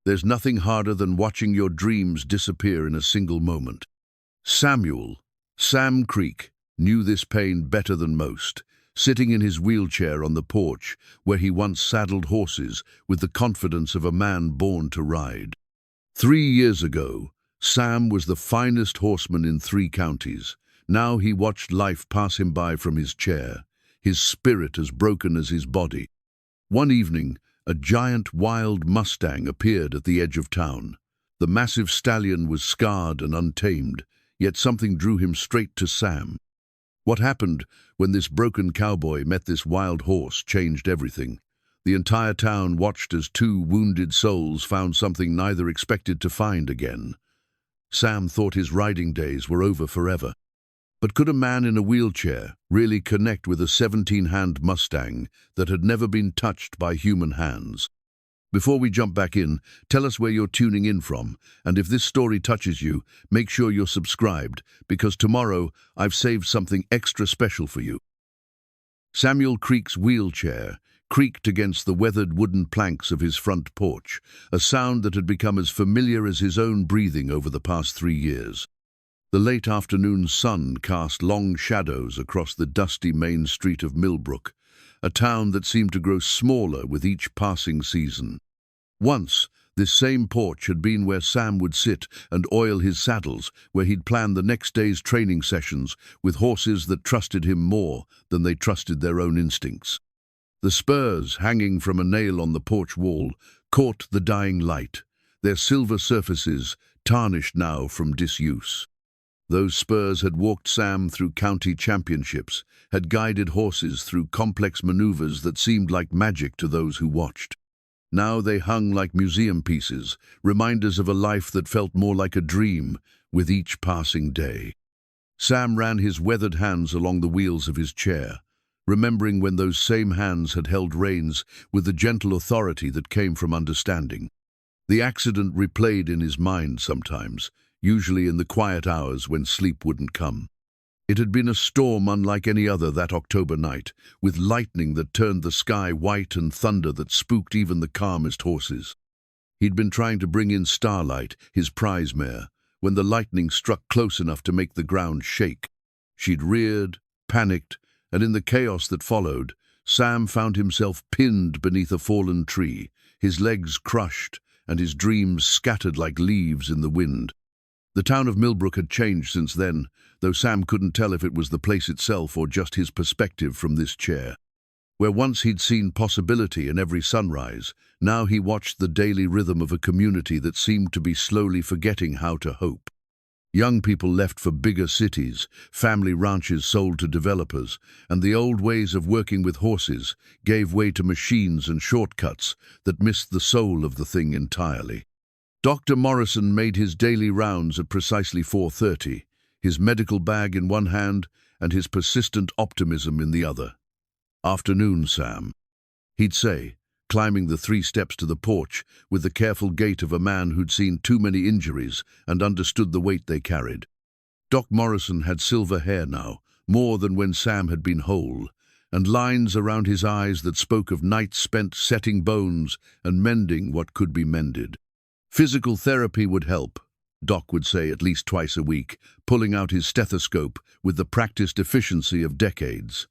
There's nothing harder than watching your dreams disappear in a single moment. Sam Creek, knew this pain better than most, sitting in his wheelchair on the porch where he once saddled horses with the confidence of a man born to ride. 3 years ago, Sam was the finest horseman in 3 counties. Now he watched life pass him by from his chair, his spirit as broken as his body. One evening, a giant wild Mustang appeared at the edge of town. The massive stallion was scarred and untamed, yet something drew him straight to Sam. What happened when this broken cowboy met this wild horse changed everything. The entire town watched as 2 wounded souls found something neither expected to find again. Sam thought his riding days were over forever. But could a man in a wheelchair really connect with a 17-hand Mustang that had never been touched by human hands? Before we jump back in, tell us where you're tuning in from, and if this story touches you, make sure you're subscribed, because tomorrow I've saved something extra special for you. Samuel Creek's wheelchair creaked against the weathered wooden planks of his front porch, a sound that had become as familiar as his own breathing over the past 3 years. The late afternoon sun cast long shadows across the dusty main street of Milbrook, a town that seemed to grow smaller with each passing season. Once, this same porch had been where Sam would sit and oil his saddles, where he'd plan the next day's training sessions with horses that trusted him more than they trusted their own instincts. The spurs, hanging from a nail on the porch wall, caught the dying light, their silver surfaces tarnished now from disuse. Those spurs had walked Sam through county championships, had guided horses through complex maneuvers that seemed like magic to those who watched. Now they hung like museum pieces, reminders of a life that felt more like a dream with each passing day. Sam ran his weathered hands along the wheels of his chair, remembering when those same hands had held reins with the gentle authority that came from understanding. The accident replayed in his mind sometimes, usually in the quiet hours when sleep wouldn't come. It had been a storm unlike any other that October night, with lightning that turned the sky white and thunder that spooked even the calmest horses. He'd been trying to bring in Starlight, his prize mare, when the lightning struck close enough to make the ground shake. She'd reared, panicked, and in the chaos that followed, Sam found himself pinned beneath a fallen tree, his legs crushed and his dreams scattered like leaves in the wind. The town of Milbrook had changed since then, though Sam couldn't tell if it was the place itself or just his perspective from this chair. Where once he'd seen possibility in every sunrise, now he watched the daily rhythm of a community that seemed to be slowly forgetting how to hope. Young people left for bigger cities, family ranches sold to developers, and the old ways of working with horses gave way to machines and shortcuts that missed the soul of the thing entirely. Dr. Morrison made his daily rounds at precisely 4:30, his medical bag in one hand and his persistent optimism in the other. "Afternoon, Sam," he'd say, climbing the 3 steps to the porch with the careful gait of a man who'd seen too many injuries and understood the weight they carried. Doc Morrison had silver hair now, more than when Sam had been whole, and lines around his eyes that spoke of nights spent setting bones and mending what could be mended. Physical therapy would help, Doc would say at least twice a week, pulling out his stethoscope with the practiced efficiency of decades.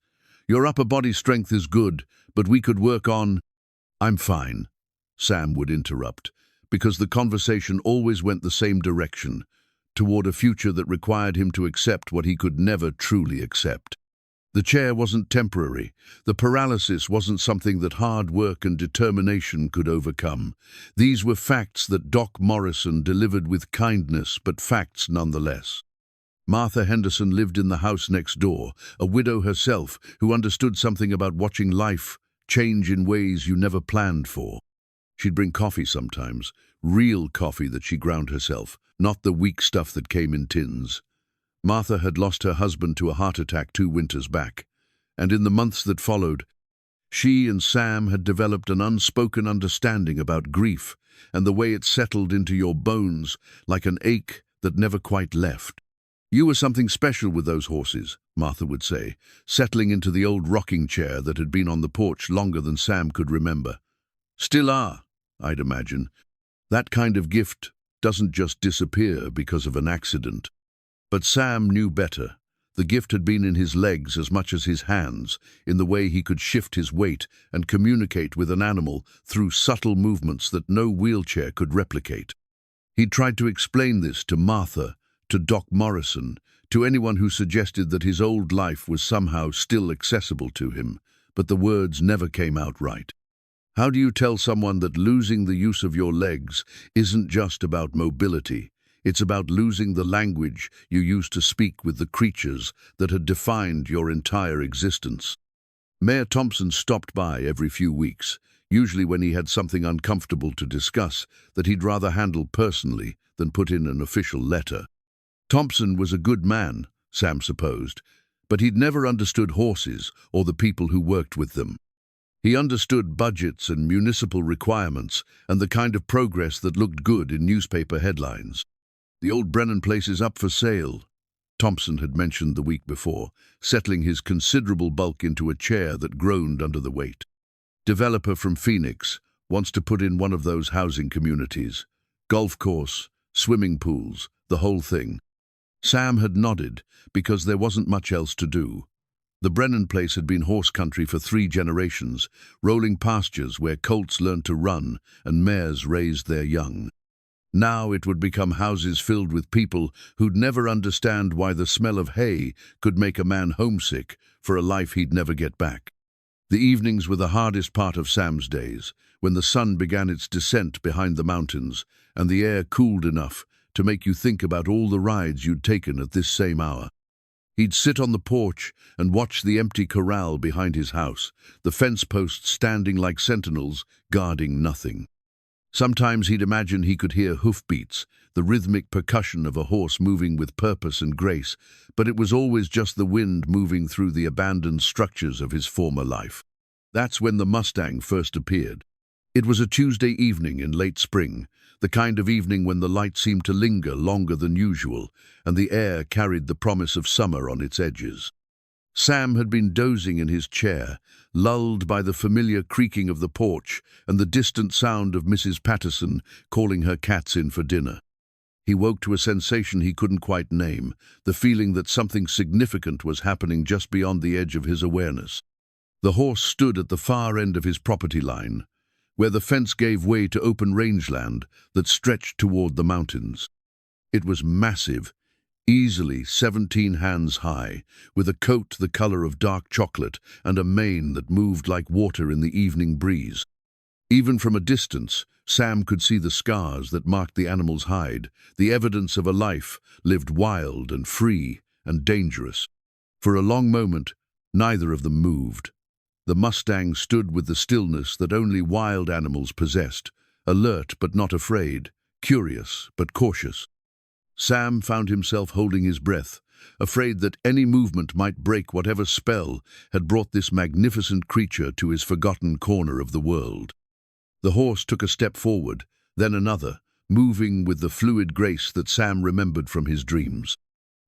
"Your upper body strength is good, but we could work on—" "I'm fine," Sam would interrupt, because the conversation always went the same direction, toward a future that required him to accept what he could never truly accept. The chair wasn't temporary. The paralysis wasn't something that hard work and determination could overcome. These were facts that Doc Morrison delivered with kindness, but facts nonetheless. Martha Henderson lived in the house next door, a widow herself who understood something about watching life change in ways you never planned for. She'd bring coffee sometimes, real coffee that she ground herself, not the weak stuff that came in tins. Martha had lost her husband to a heart attack 2 winters back, and in the months that followed, she and Sam had developed an unspoken understanding about grief and the way it settled into your bones like an ache that never quite left. "You were something special with those horses," Martha would say, settling into the old rocking chair that had been on the porch longer than Sam could remember. "Still are, I'd imagine. That kind of gift doesn't just disappear because of an accident. But Sam knew better. The gift had been in his legs as much as his hands, in the way he could shift his weight and communicate with an animal through subtle movements that no wheelchair could replicate. He'd tried to explain this to Martha, to Doc Morrison, to anyone who suggested that his old life was somehow still accessible to him, but the words never came out right. How do you tell someone that losing the use of your legs isn't just about mobility? It's about losing the language you used to speak with the creatures that had defined your entire existence. Mayor Thompson stopped by every few weeks, usually when he had something uncomfortable to discuss that he'd rather handle personally than put in an official letter. Thompson was a good man, Sam supposed, but he'd never understood horses or the people who worked with them. He understood budgets and municipal requirements and the kind of progress that looked good in newspaper headlines. "The old Brennan place is up for sale," Thompson had mentioned the week before, settling his considerable bulk into a chair that groaned under the weight. "Developer from Phoenix wants to put in one of those housing communities. Golf course, swimming pools, the whole thing." Sam had nodded because there wasn't much else to do. The Brennan place had been horse country for 3 generations, rolling pastures where colts learned to run and mares raised their young. Now it would become houses filled with people who'd never understand why the smell of hay could make a man homesick for a life he'd never get back. The evenings were the hardest part of Sam's days, when the sun began its descent behind the mountains and the air cooled enough to make you think about all the rides you'd taken at this same hour. He'd sit on the porch and watch the empty corral behind his house, the fence posts standing like sentinels, guarding nothing. Sometimes he'd imagine he could hear hoofbeats, the rhythmic percussion of a horse moving with purpose and grace, but it was always just the wind moving through the abandoned structures of his former life. That's when the Mustang first appeared. It was a Tuesday evening in late spring, the kind of evening when the light seemed to linger longer than usual, and the air carried the promise of summer on its edges. Sam had been dozing in his chair, lulled by the familiar creaking of the porch and the distant sound of Mrs. Patterson calling her cats in for dinner. He woke to a sensation he couldn't quite name, the feeling that something significant was happening just beyond the edge of his awareness. The horse stood at the far end of his property line, where the fence gave way to open rangeland that stretched toward the mountains. It was massive, easily 17 hands high, with a coat the color of dark chocolate and a mane that moved like water in the evening breeze. Even from a distance, Sam could see the scars that marked the animal's hide, the evidence of a life lived wild and free and dangerous. For a long moment, neither of them moved. The Mustang stood with the stillness that only wild animals possessed, alert but not afraid, curious but cautious. Sam found himself holding his breath, afraid that any movement might break whatever spell had brought this magnificent creature to his forgotten corner of the world. The horse took a step forward, then another, moving with the fluid grace that Sam remembered from his dreams.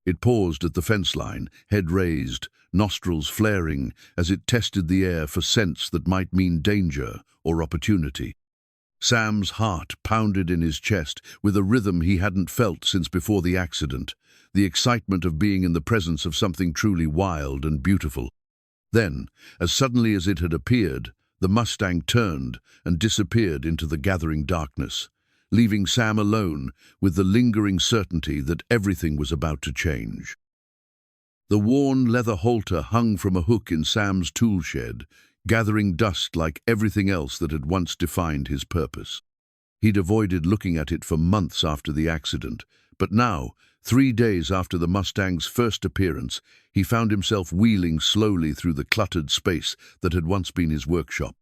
It paused at the fence line, head raised, nostrils flaring as it tested the air for scents that might mean danger or opportunity. Sam's heart pounded in his chest with a rhythm he hadn't felt since before the accident, the excitement of being in the presence of something truly wild and beautiful. Then, as suddenly as it had appeared, the Mustang turned and disappeared into the gathering darkness, leaving Sam alone with the lingering certainty that everything was about to change. The worn leather halter hung from a hook in Sam's tool shed, gathering dust like everything else that had once defined his purpose. He'd avoided looking at it for months after the accident, but now, 3 days after the Mustang's first appearance, he found himself wheeling slowly through the cluttered space that had once been his workshop.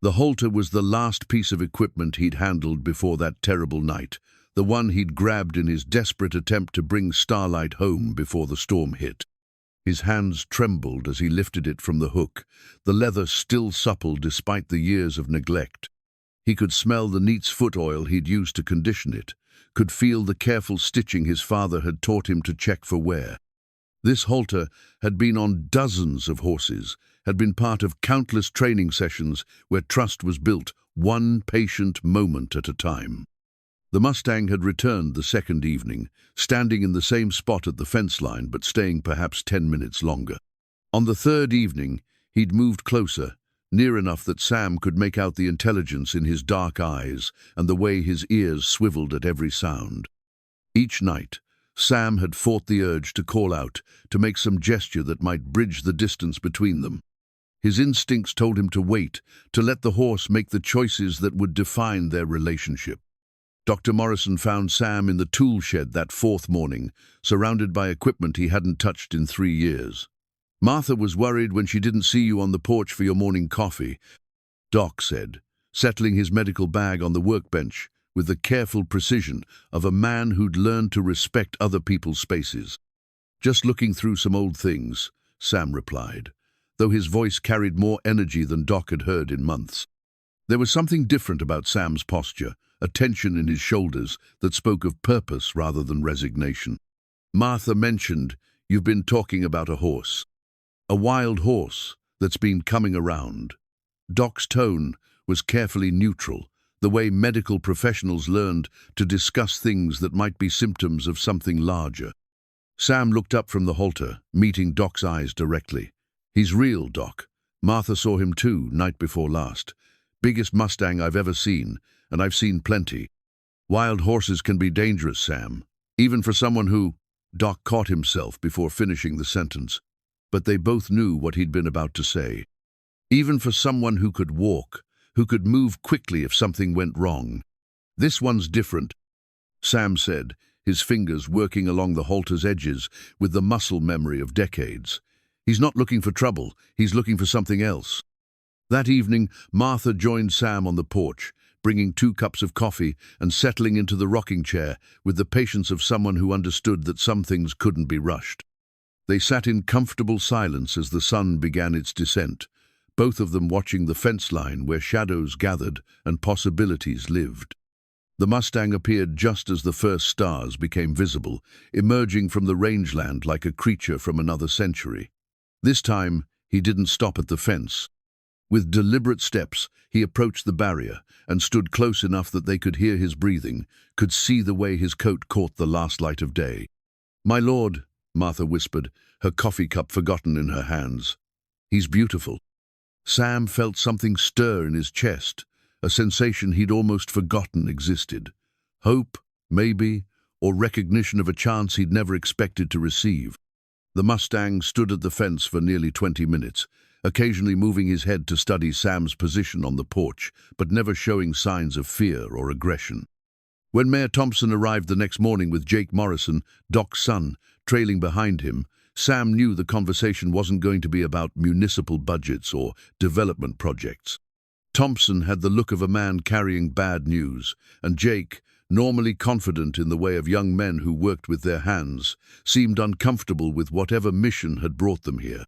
The halter was the last piece of equipment he'd handled before that terrible night, the one he'd grabbed in his desperate attempt to bring Starlight home before the storm hit. His hands trembled as he lifted it from the hook, the leather still supple despite the years of neglect. He could smell the neat's foot oil he'd used to condition it, could feel the careful stitching his father had taught him to check for wear. This halter had been on dozens of horses, had been part of countless training sessions where trust was built one patient moment at a time. The Mustang had returned the second evening, standing in the same spot at the fence line but staying perhaps 10 minutes longer. On the third evening, he'd moved closer, near enough that Sam could make out the intelligence in his dark eyes and the way his ears swiveled at every sound. Each night, Sam had fought the urge to call out, to make some gesture that might bridge the distance between them. His instincts told him to wait, to let the horse make the choices that would define their relationship. Dr. Morrison found Sam in the tool shed that fourth morning, surrounded by equipment he hadn't touched in 3 years. "Martha was worried when she didn't see you on the porch for your morning coffee," Doc said, settling his medical bag on the workbench with the careful precision of a man who'd learned to respect other people's spaces. "Just looking through some old things," Sam replied, though his voice carried more energy than Doc had heard in months. There was something different about Sam's posture, a tension in his shoulders that spoke of purpose rather than resignation. "Martha mentioned you've been talking about a horse. A wild horse that's been coming around." Doc's tone was carefully neutral, the way medical professionals learned to discuss things that might be symptoms of something larger. Sam looked up from the halter, meeting Doc's eyes directly. "He's real, Doc. Martha saw him too, night before last. Biggest Mustang I've ever seen, and I've seen plenty. Wild horses can be dangerous, Sam, even for someone who—" Doc caught himself before finishing the sentence, but they both knew what he'd been about to say. "Even for someone who could walk, who could move quickly if something went wrong. This one's different," Sam said, his fingers working along the halter's edges with the muscle memory of decades. "He's not looking for trouble, he's looking for something else." That evening, Martha joined Sam on the porch, bringing 2 cups of coffee and settling into the rocking chair with the patience of someone who understood that some things couldn't be rushed. They sat in comfortable silence as the sun began its descent, both of them watching the fence line where shadows gathered and possibilities lived. The Mustang appeared just as the first stars became visible, emerging from the rangeland like a creature from another century. This time, he didn't stop at the fence. With deliberate steps, he approached the barrier and stood close enough that they could hear his breathing, could see the way his coat caught the last light of day. "My lord," Martha whispered, her coffee cup forgotten in her hands. "He's beautiful." Sam felt something stir in his chest, a sensation he'd almost forgotten existed. Hope, maybe, or recognition of a chance he'd never expected to receive. The Mustang stood at the fence for nearly 20 minutes, occasionally moving his head to study Sam's position on the porch, but never showing signs of fear or aggression. When Mayor Thompson arrived the next morning with Jake Morrison, Doc's son, trailing behind him, Sam knew the conversation wasn't going to be about municipal budgets or development projects. Thompson had the look of a man carrying bad news, and Jake, normally confident in the way of young men who worked with their hands, seemed uncomfortable with whatever mission had brought them here.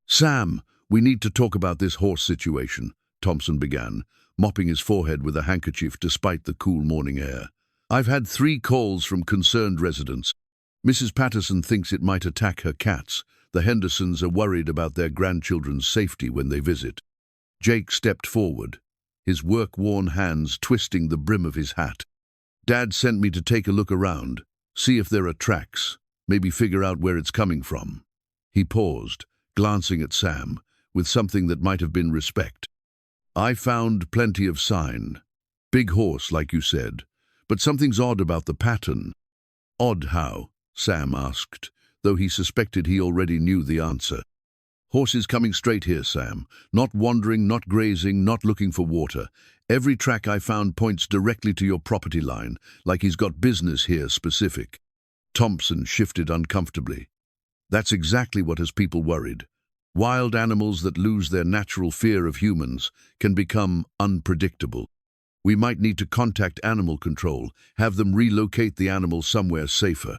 "Sam, we need to talk about this horse situation," Thompson began, mopping his forehead with a handkerchief despite the cool morning air. "I've had 3 calls from concerned residents. Mrs. Patterson thinks it might attack her cats. The Hendersons are worried about their grandchildren's safety when they visit." Jake stepped forward, his work-worn hands twisting the brim of his hat. "Dad sent me to take a look around, see if there are tracks, maybe figure out where it's coming from." He paused, glancing at Sam, with something that might have been respect. "I found plenty of sign. Big horse, like you said, but something's odd about the pattern." "Odd how?" Sam asked, though he suspected he already knew the answer. "Horses coming straight here, Sam. Not wandering, not grazing, not looking for water. Every track I found points directly to your property line, like he's got business here specific." Thompson shifted uncomfortably. "That's exactly what has people worried. Wild animals that lose their natural fear of humans can become unpredictable. We might need to contact animal control, have them relocate the animal somewhere safer."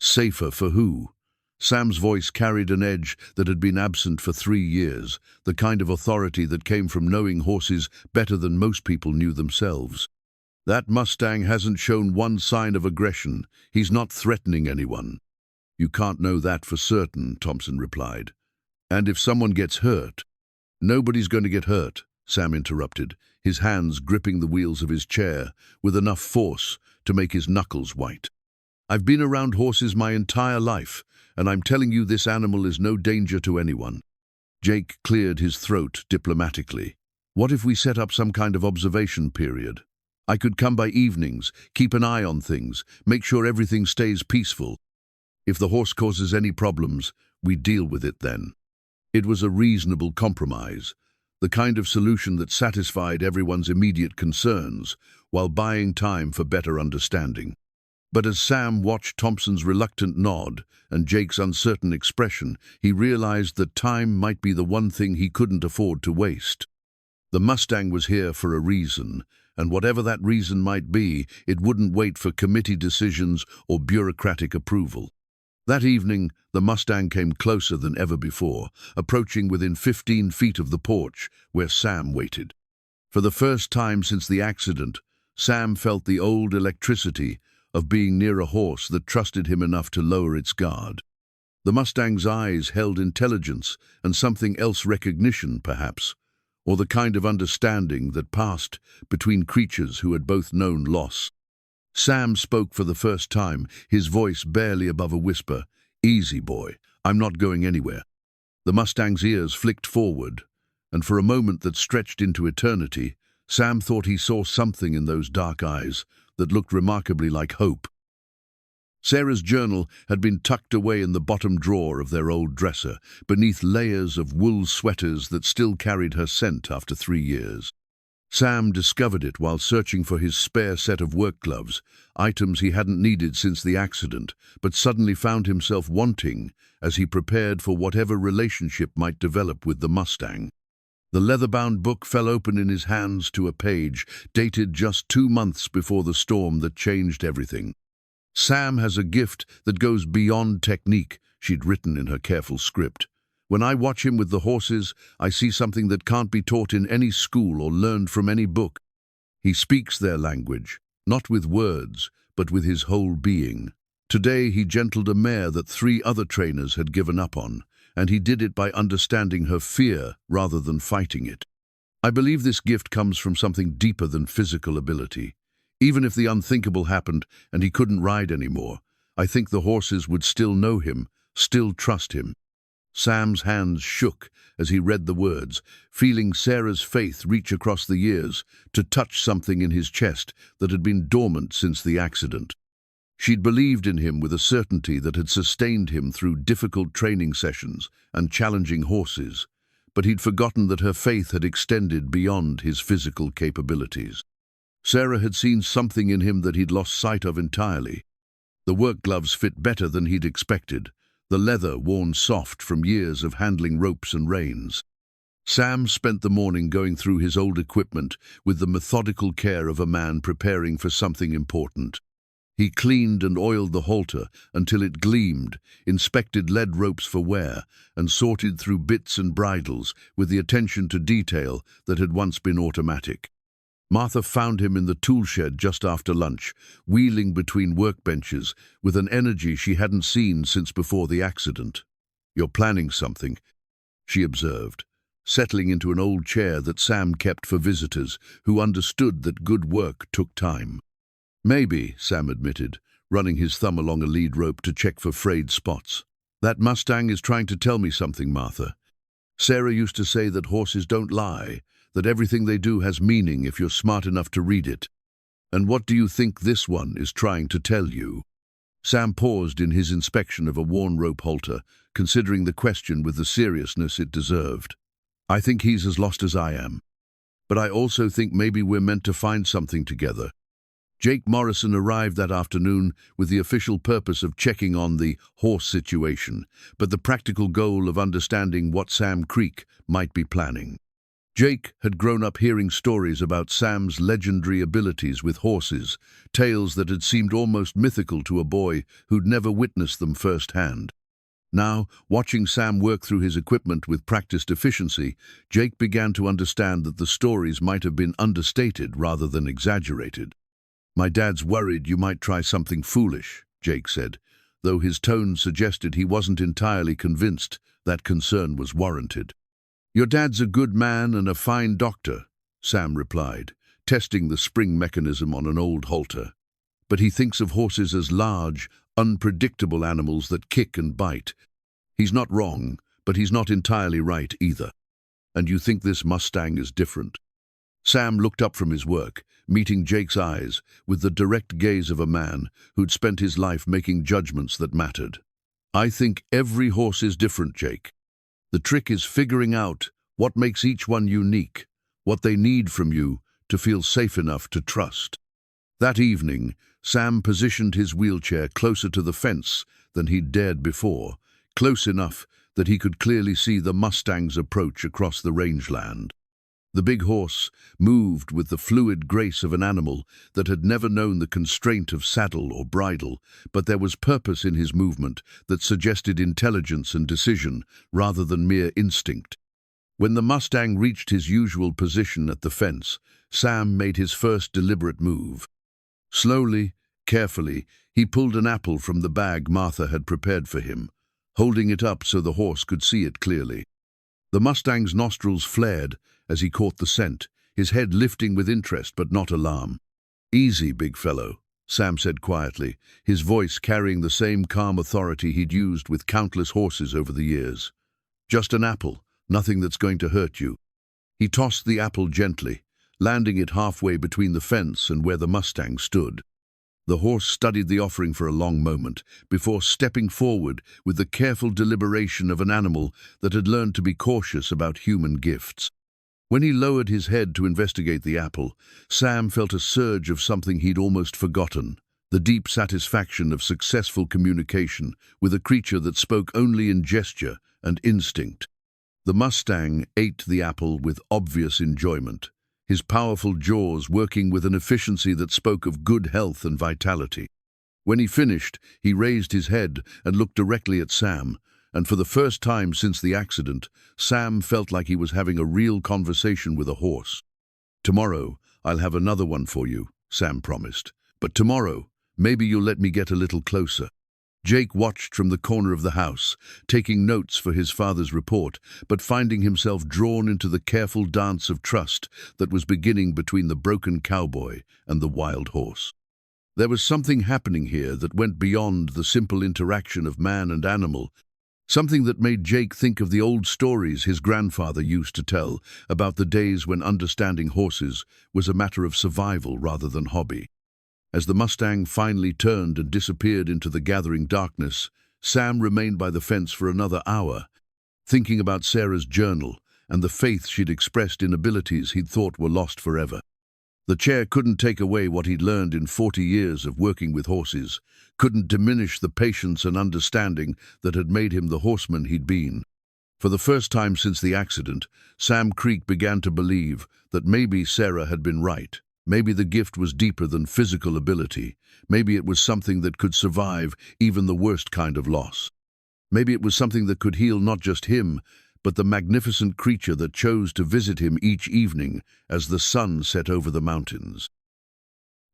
"Safer for who?" Sam's voice carried an edge that had been absent for 3 years, the kind of authority that came from knowing horses better than most people knew themselves. "That Mustang hasn't shown one sign of aggression. He's not threatening anyone." "You can't know that for certain," Thompson replied. "And if someone gets hurt—" "Nobody's going to get hurt," Sam interrupted, his hands gripping the wheels of his chair with enough force to make his knuckles white. "I've been around horses my entire life, and I'm telling you this animal is no danger to anyone." Jake cleared his throat diplomatically. "What if we set up some kind of observation period? I could come by evenings, keep an eye on things, make sure everything stays peaceful. If the horse causes any problems, we deal with it then." It was a reasonable compromise, the kind of solution that satisfied everyone's immediate concerns, while buying time for better understanding. But as Sam watched Thompson's reluctant nod and Jake's uncertain expression, he realized that time might be the one thing he couldn't afford to waste. The Mustang was here for a reason, and whatever that reason might be, it wouldn't wait for committee decisions or bureaucratic approval. That evening, the Mustang came closer than ever before, approaching within 15 feet of the porch where Sam waited. For the first time since the accident, Sam felt the old electricity of being near a horse that trusted him enough to lower its guard. The Mustang's eyes held intelligence and something else, recognition perhaps, or the kind of understanding that passed between creatures who had both known loss. Sam spoke for the first time, his voice barely above a whisper. "Easy, boy. I'm not going anywhere." The Mustang's ears flicked forward, and for a moment that stretched into eternity, Sam thought he saw something in those dark eyes that looked remarkably like hope. Sarah's journal had been tucked away in the bottom drawer of their old dresser, beneath layers of wool sweaters that still carried her scent after 3 years. Sam discovered it while searching for his spare set of work gloves, items he hadn't needed since the accident, but suddenly found himself wanting as he prepared for whatever relationship might develop with the Mustang. The leather-bound book fell open in his hands to a page dated just 2 months before the storm that changed everything. "Sam has a gift that goes beyond technique," she'd written in her careful script. "When I watch him with the horses, I see something that can't be taught in any school or learned from any book. He speaks their language, not with words, but with his whole being. Today he gentled a mare that 3 other trainers had given up on, and he did it by understanding her fear rather than fighting it. I believe this gift comes from something deeper than physical ability. Even if the unthinkable happened and he couldn't ride anymore, I think the horses would still know him, still trust him." Sam's hands shook as he read the words, feeling Sarah's faith reach across the years to touch something in his chest that had been dormant since the accident. She'd believed in him with a certainty that had sustained him through difficult training sessions and challenging horses, but he'd forgotten that her faith had extended beyond his physical capabilities. Sarah had seen something in him that he'd lost sight of entirely. The work gloves fit better than he'd expected, the leather worn soft from years of handling ropes and reins. Sam spent the morning going through his old equipment with the methodical care of a man preparing for something important. He cleaned and oiled the halter until it gleamed, inspected lead ropes for wear, and sorted through bits and bridles with the attention to detail that had once been automatic. Martha found him in the tool shed just after lunch, wheeling between workbenches with an energy she hadn't seen since before the accident. "You're planning something," she observed, settling into an old chair that Sam kept for visitors who understood that good work took time. "Maybe," Sam admitted, running his thumb along a lead rope to check for frayed spots. "That Mustang is trying to tell me something, Martha. Sarah used to say that horses don't lie, that everything they do has meaning if you're smart enough to read it. And what do you think this one is trying to tell you?" Sam paused in his inspection of a worn rope halter, considering the question with the seriousness it deserved. "I think he's as lost as I am. But I also think maybe we're meant to find something together." Jake Morrison arrived that afternoon with the official purpose of checking on the horse situation, but the practical goal of understanding what Sam Creek might be planning. Jake had grown up hearing stories about Sam's legendary abilities with horses, tales that had seemed almost mythical to a boy who'd never witnessed them firsthand. Now, watching Sam work through his equipment with practiced efficiency, Jake began to understand that the stories might have been understated rather than exaggerated. "My dad's worried you might try something foolish," Jake said, though his tone suggested he wasn't entirely convinced that concern was warranted. "Your dad's a good man and a fine doctor," Sam replied, testing the spring mechanism on an old halter. but he thinks of horses as large, unpredictable animals that kick and bite. He's not wrong, but he's not entirely right either. And you think this Mustang is different? Sam looked up from his work, meeting Jake's eyes with the direct gaze of a man who'd spent his life making judgments that mattered. I think every horse is different, Jake. The trick is figuring out what makes each one unique, what they need from you to feel safe enough to trust. That evening, Sam positioned his wheelchair closer to the fence than he'd dared before, close enough that he could clearly see the Mustang's approach across the rangeland. The big horse moved with the fluid grace of an animal that had never known the constraint of saddle or bridle, but there was purpose in his movement that suggested intelligence and decision rather than mere instinct. When the Mustang reached his usual position at the fence, Sam made his first deliberate move. Slowly, carefully, he pulled an apple from the bag Martha had prepared for him, holding it up so the horse could see it clearly. The Mustang's nostrils flared as he caught the scent, his head lifting with interest but not alarm. "Easy, big fellow," Sam said quietly, his voice carrying the same calm authority he'd used with countless horses over the years. "Just an apple, nothing that's going to hurt you." He tossed the apple gently, landing it halfway between the fence and where the Mustang stood. The horse studied the offering for a long moment before stepping forward with the careful deliberation of an animal that had learned to be cautious about human gifts. When he lowered his head to investigate the apple, Sam felt a surge of something he'd almost forgotten, the deep satisfaction of successful communication with a creature that spoke only in gesture and instinct. The Mustang ate the apple with obvious enjoyment, his powerful jaws working with an efficiency that spoke of good health and vitality. When he finished, he raised his head and looked directly at Sam, and for the first time since the accident, Sam felt like he was having a real conversation with a horse. "Tomorrow, I'll have another one for you," Sam promised. "But tomorrow, maybe you'll let me get a little closer." Jake watched from the corner of the house, taking notes for his father's report, but finding himself drawn into the careful dance of trust that was beginning between the broken cowboy and the wild horse. There was something happening here that went beyond the simple interaction of man and animal, something that made Jake think of the old stories his grandfather used to tell about the days when understanding horses was a matter of survival rather than hobby. As the Mustang finally turned and disappeared into the gathering darkness, Sam remained by the fence for another hour, thinking about Sarah's journal and the faith she'd expressed in abilities he'd thought were lost forever. The chair couldn't take away what he'd learned in 40 years of working with horses, couldn't diminish the patience and understanding that had made him the horseman he'd been. For the first time since the accident, Sam Creek began to believe that maybe Sarah had been right. Maybe the gift was deeper than physical ability. Maybe it was something that could survive even the worst kind of loss. Maybe it was something that could heal not just him, but the magnificent creature that chose to visit him each evening as the sun set over the mountains.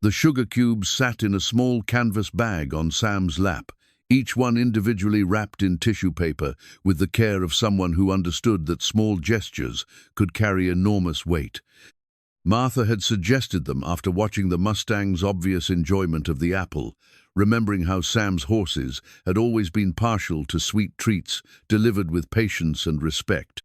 The sugar cubes sat in a small canvas bag on Sam's lap, each one individually wrapped in tissue paper with the care of someone who understood that small gestures could carry enormous weight. Martha had suggested them after watching the Mustang's obvious enjoyment of the apple, remembering how Sam's horses had always been partial to sweet treats delivered with patience and respect.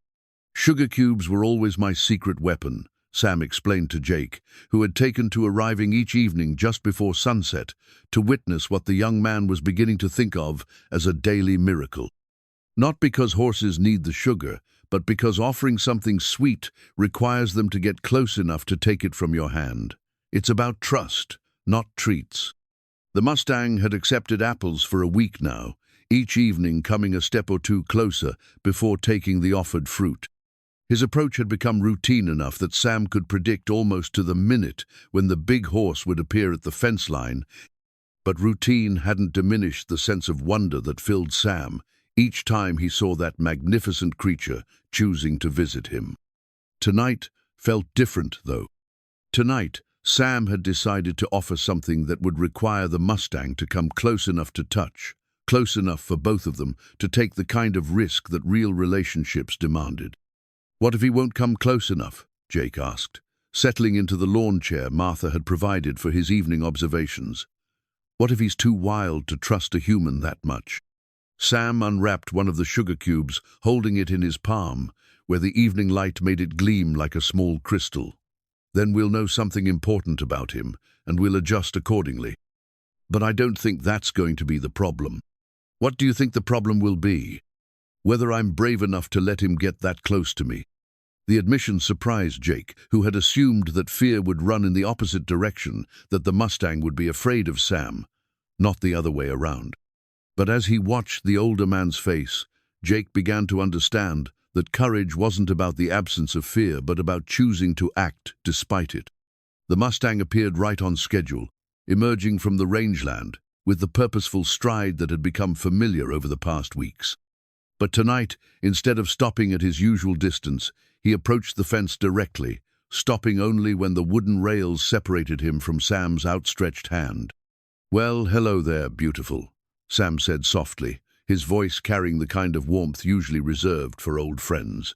"Sugar cubes were always my secret weapon," Sam explained to Jake, who had taken to arriving each evening just before sunset to witness what the young man was beginning to think of as a daily miracle. Not because horses need the sugar, but because offering something sweet requires them to get close enough to take it from your hand. It's about trust, not treats. The Mustang had accepted apples for a week now, each evening coming a step or two closer before taking the offered fruit. His approach had become routine enough that Sam could predict almost to the minute when the big horse would appear at the fence line, but routine hadn't diminished the sense of wonder that filled Sam each time he saw that magnificent creature choosing to visit him. Tonight felt different, though. Tonight, Sam had decided to offer something that would require the Mustang to come close enough to touch, close enough for both of them to take the kind of risk that real relationships demanded. "What if he won't come close enough?" Jake asked, settling into the lawn chair Martha had provided for his evening observations. What if he's too wild to trust a human that much? Sam unwrapped one of the sugar cubes, holding it in his palm, where the evening light made it gleam like a small crystal. Then we'll know something important about him, and we'll adjust accordingly. But I don't think that's going to be the problem. What do you think the problem will be? Whether I'm brave enough to let him get that close to me. The admission surprised Jake, who had assumed that fear would run in the opposite direction, that the Mustang would be afraid of Sam, not the other way around. But as he watched the older man's face, Jake began to understand that courage wasn't about the absence of fear, but about choosing to act despite it. The Mustang appeared right on schedule, emerging from the rangeland, with the purposeful stride that had become familiar over the past weeks. But tonight, instead of stopping at his usual distance, he approached the fence directly, stopping only when the wooden rails separated him from Sam's outstretched hand. "Well, hello there, beautiful," Sam said softly, his voice carrying the kind of warmth usually reserved for old friends.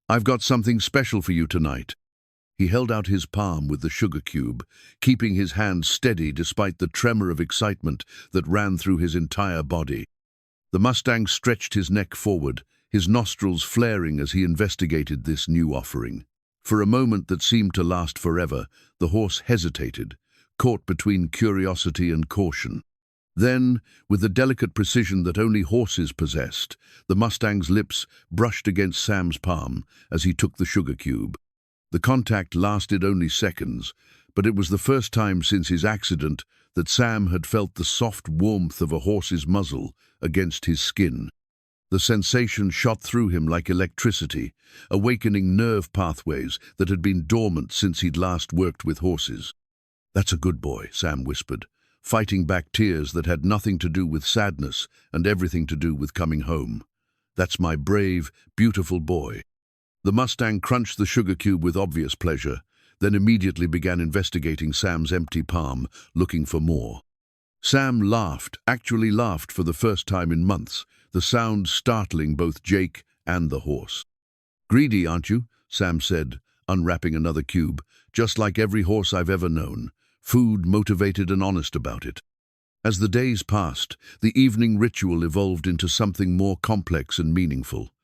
"I've got something special for you tonight." He held out his palm with the sugar cube, keeping his hand steady despite the tremor of excitement that ran through his entire body. The Mustang stretched his neck forward, his nostrils flaring as he investigated this new offering. For a moment that seemed to last forever, the horse hesitated, caught between curiosity and caution. Then, with the delicate precision that only horses possessed, the Mustang's lips brushed against Sam's palm as he took the sugar cube. The contact lasted only seconds, but it was the first time since his accident that Sam had felt the soft warmth of a horse's muzzle against his skin. The sensation shot through him like electricity, awakening nerve pathways that had been dormant since he'd last worked with horses. "That's a good boy," Sam whispered, fighting back tears that had nothing to do with sadness and everything to do with coming home. "That's my brave, beautiful boy." The Mustang crunched the sugar cube with obvious pleasure, then immediately began investigating Sam's empty palm, looking for more. Sam laughed, actually laughed for the first time in months, the sound startling both Jake and the horse. "Greedy, aren't you?" Sam said, unwrapping another cube, "just like every horse I've ever known, food motivated and honest about it." As the days passed, the evening ritual evolved into something more complex and meaningful.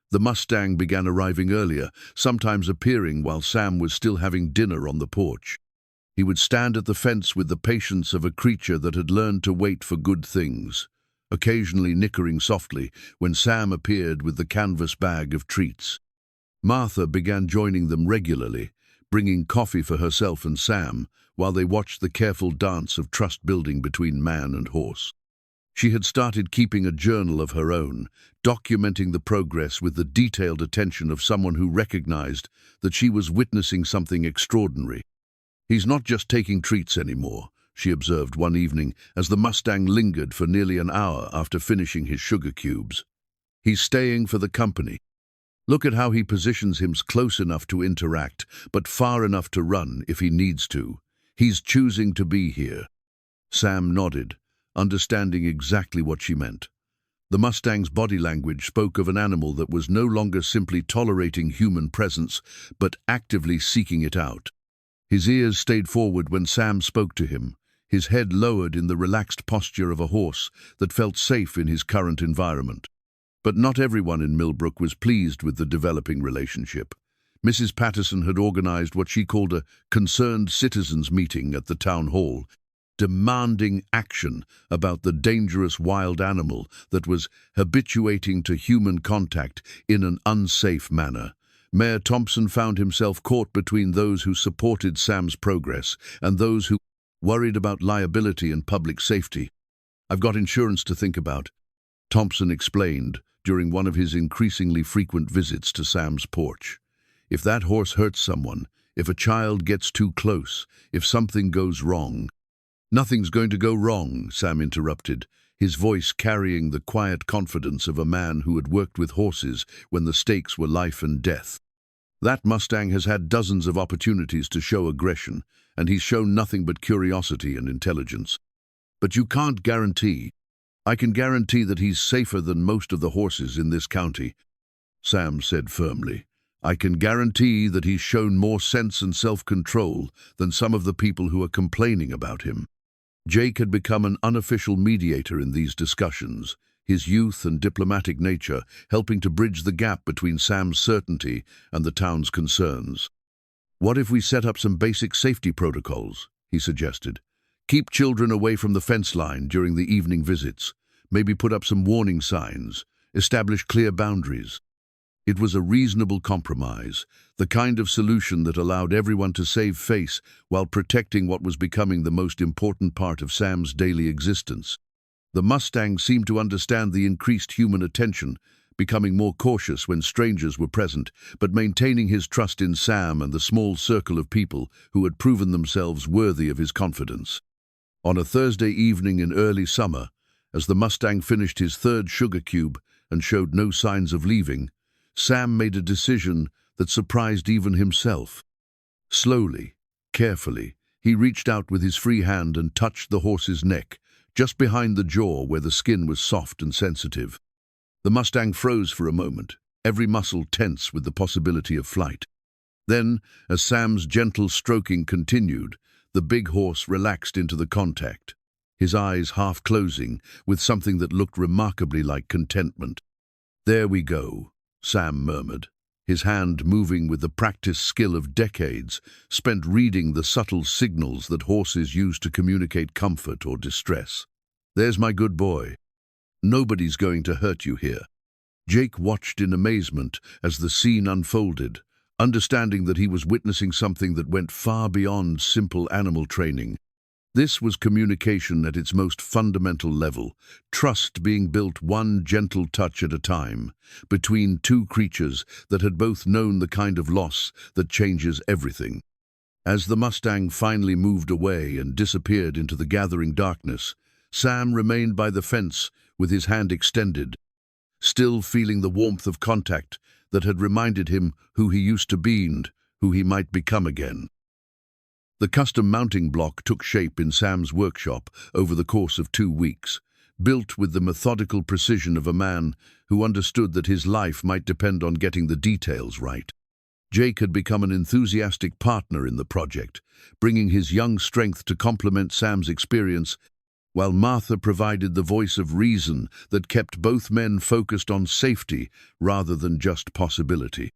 The Mustang began arriving earlier, sometimes appearing while Sam was still having dinner on the porch. He would stand at the fence with the patience of a creature that had learned to wait for good things, occasionally nickering softly when Sam appeared with the canvas bag of treats. Martha began joining them regularly, bringing coffee for herself and Sam, while they watched the careful dance of trust-building between man and horse. She had started keeping a journal of her own, documenting the progress with the detailed attention of someone who recognized that she was witnessing something extraordinary. "He's not just taking treats anymore," she observed one evening as the Mustang lingered for nearly an hour after finishing his sugar cubes. "He's staying for the company. Look at how he positions him close enough to interact, but far enough to run if he needs to. He's choosing to be here." Sam nodded, understanding exactly what she meant. The Mustang's body language spoke of an animal that was no longer simply tolerating human presence, but actively seeking it out. His ears stayed forward when Sam spoke to him, his head lowered in the relaxed posture of a horse that felt safe in his current environment. But not everyone in Milbrook was pleased with the developing relationship. Mrs. Patterson had organized what she called a concerned citizens meeting at the town hall, demanding action about the dangerous wild animal that was habituating to human contact in an unsafe manner. Mayor Thompson found himself caught between those who supported Sam's progress and those who worried about liability and public safety. "I've got insurance to think about," Thompson explained during one of his increasingly frequent visits to Sam's porch. "If that horse hurts someone, if a child gets too close, if something goes wrong—" "Nothing's going to go wrong," Sam interrupted, his voice carrying the quiet confidence of a man who had worked with horses when the stakes were life and death. "That Mustang has had dozens of opportunities to show aggression, and he's shown nothing but curiosity and intelligence. But you can't guarantee. I can guarantee that he's safer than most of the horses in this county," Sam said firmly. "I can guarantee that he's shown more sense and self-control than some of the people who are complaining about him." Jake had become an unofficial mediator in these discussions, his youth and diplomatic nature helping to bridge the gap between Sam's certainty and the town's concerns. "What if we set up some basic safety protocols?" he suggested. "Keep children away from the fence line during the evening visits. Maybe put up some warning signs. Establish clear boundaries." It was a reasonable compromise, the kind of solution that allowed everyone to save face while protecting what was becoming the most important part of Sam's daily existence. The Mustang seemed to understand the increased human attention, becoming more cautious when strangers were present, but maintaining his trust in Sam and the small circle of people who had proven themselves worthy of his confidence. On a Thursday evening in early summer, as the Mustang finished his third sugar cube and showed no signs of leaving, Sam made a decision that surprised even himself. Slowly, carefully, he reached out with his free hand and touched the horse's neck, just behind the jaw where the skin was soft and sensitive. The Mustang froze for a moment, every muscle tense with the possibility of flight. Then, as Sam's gentle stroking continued, the big horse relaxed into the contact, his eyes half closing with something that looked remarkably like contentment. "There we go," Sam murmured, his hand moving with the practiced skill of decades spent reading the subtle signals that horses use to communicate comfort or distress. "There's my good boy. Nobody's going to hurt you here." Jake watched in amazement as the scene unfolded, understanding that he was witnessing something that went far beyond simple animal training. This was communication at its most fundamental level, trust being built one gentle touch at a time, between two creatures that had both known the kind of loss that changes everything. As the Mustang finally moved away and disappeared into the gathering darkness, Sam remained by the fence with his hand extended, still feeling the warmth of contact that had reminded him who he used to be and who he might become again. The custom mounting block took shape in Sam's workshop over the course of 2 weeks, built with the methodical precision of a man who understood that his life might depend on getting the details right. Jake had become an enthusiastic partner in the project, bringing his young strength to complement Sam's experience, while Martha provided the voice of reason that kept both men focused on safety rather than just possibility.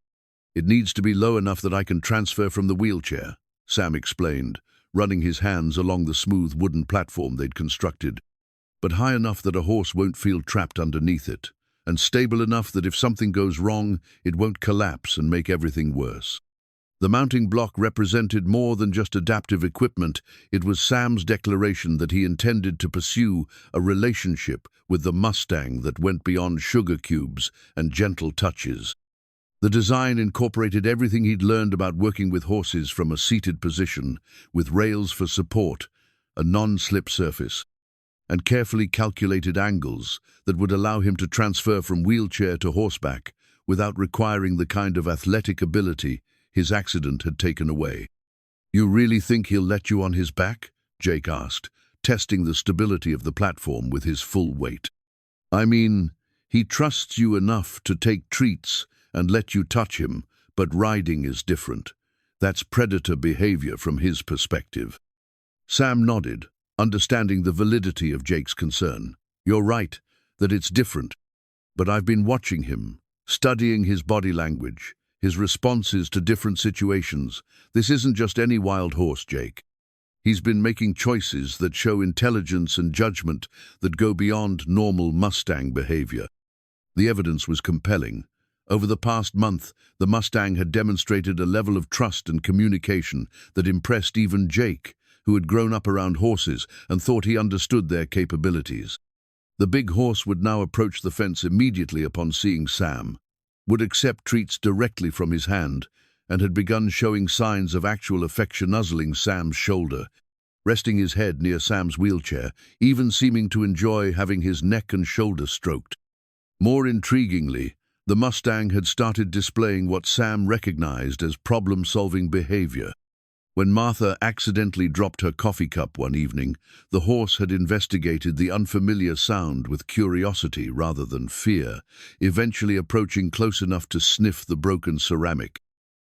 "It needs to be low enough that I can transfer from the wheelchair," Sam explained, running his hands along the smooth wooden platform they'd constructed, "but high enough that a horse won't feel trapped underneath it, and stable enough that if something goes wrong, it won't collapse and make everything worse." The mounting block represented more than just adaptive equipment. It was Sam's declaration that he intended to pursue a relationship with the Mustang that went beyond sugar cubes and gentle touches. The design incorporated everything he'd learned about working with horses from a seated position, with rails for support, a non-slip surface, and carefully calculated angles that would allow him to transfer from wheelchair to horseback without requiring the kind of athletic ability his accident had taken away. "You really think he'll let you on his back?" Jake asked, testing the stability of the platform with his full weight. "I mean, he trusts you enough to take treats and let you touch him, but riding is different. That's predator behavior from his perspective." Sam nodded, understanding the validity of Jake's concern. "You're right, that it's different. But I've been watching him, studying his body language, his responses to different situations. This isn't just any wild horse, Jake. He's been making choices that show intelligence and judgment that go beyond normal Mustang behavior." The evidence was compelling. Over the past month, the Mustang had demonstrated a level of trust and communication that impressed even Jake, who had grown up around horses and thought he understood their capabilities. The big horse would now approach the fence immediately upon seeing Sam, would accept treats directly from his hand, and had begun showing signs of actual affection, nuzzling Sam's shoulder, resting his head near Sam's wheelchair, even seeming to enjoy having his neck and shoulder stroked. More intriguingly, the Mustang had started displaying what Sam recognized as problem-solving behavior. When Martha accidentally dropped her coffee cup one evening, the horse had investigated the unfamiliar sound with curiosity rather than fear, eventually approaching close enough to sniff the broken ceramic.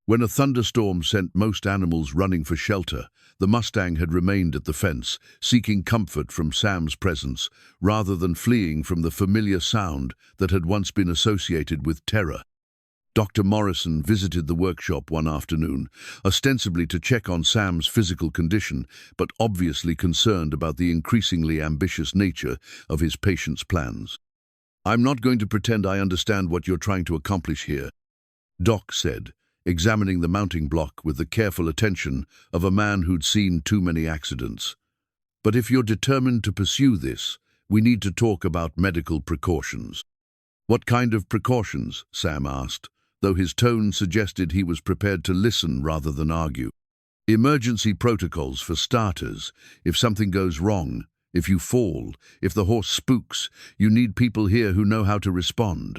When a thunderstorm sent most animals running for shelter, the Mustang had remained at the fence, seeking comfort from Sam's presence, rather than fleeing from the familiar sound that had once been associated with terror. Dr. Morrison visited the workshop one afternoon, ostensibly to check on Sam's physical condition, but obviously concerned about the increasingly ambitious nature of his patient's plans. "I'm not going to pretend I understand what you're trying to accomplish here," Doc said, examining the mounting block with the careful attention of a man who'd seen too many accidents. "But if you're determined to pursue this, we need to talk about medical precautions." "What kind of precautions?" Sam asked, though his tone suggested he was prepared to listen rather than argue. "Emergency protocols for starters. If something goes wrong, if you fall, if the horse spooks, you need people here who know how to respond.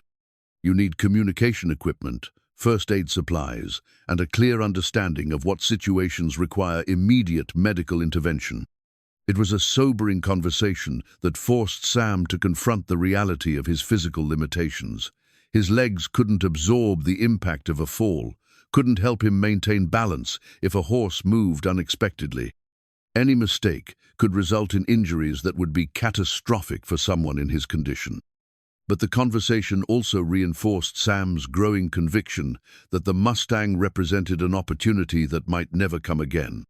You need communication equipment, first aid supplies, and a clear understanding of what situations require immediate medical intervention." It was a sobering conversation that forced Sam to confront the reality of his physical limitations. His legs couldn't absorb the impact of a fall, couldn't help him maintain balance if a horse moved unexpectedly. Any mistake could result in injuries that would be catastrophic for someone in his condition. But the conversation also reinforced Sam's growing conviction that the Mustang represented an opportunity that might never come again.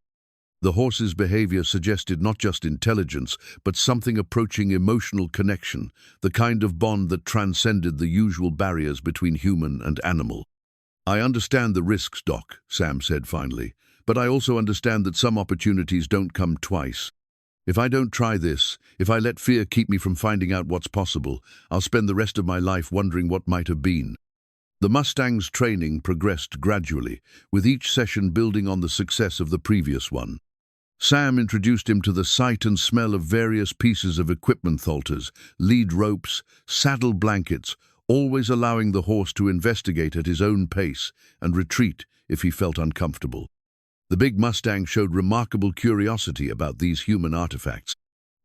The horse's behavior suggested not just intelligence, but something approaching emotional connection, the kind of bond that transcended the usual barriers between human and animal. "I understand the risks, Doc," Sam said finally, "but I also understand that some opportunities don't come twice. If I don't try this, if I let fear keep me from finding out what's possible, I'll spend the rest of my life wondering what might have been." The Mustang's training progressed gradually, with each session building on the success of the previous one. Sam introduced him to the sight and smell of various pieces of equipment: halters, lead ropes, saddle blankets, always allowing the horse to investigate at his own pace and retreat if he felt uncomfortable. The big Mustang showed remarkable curiosity about these human artifacts,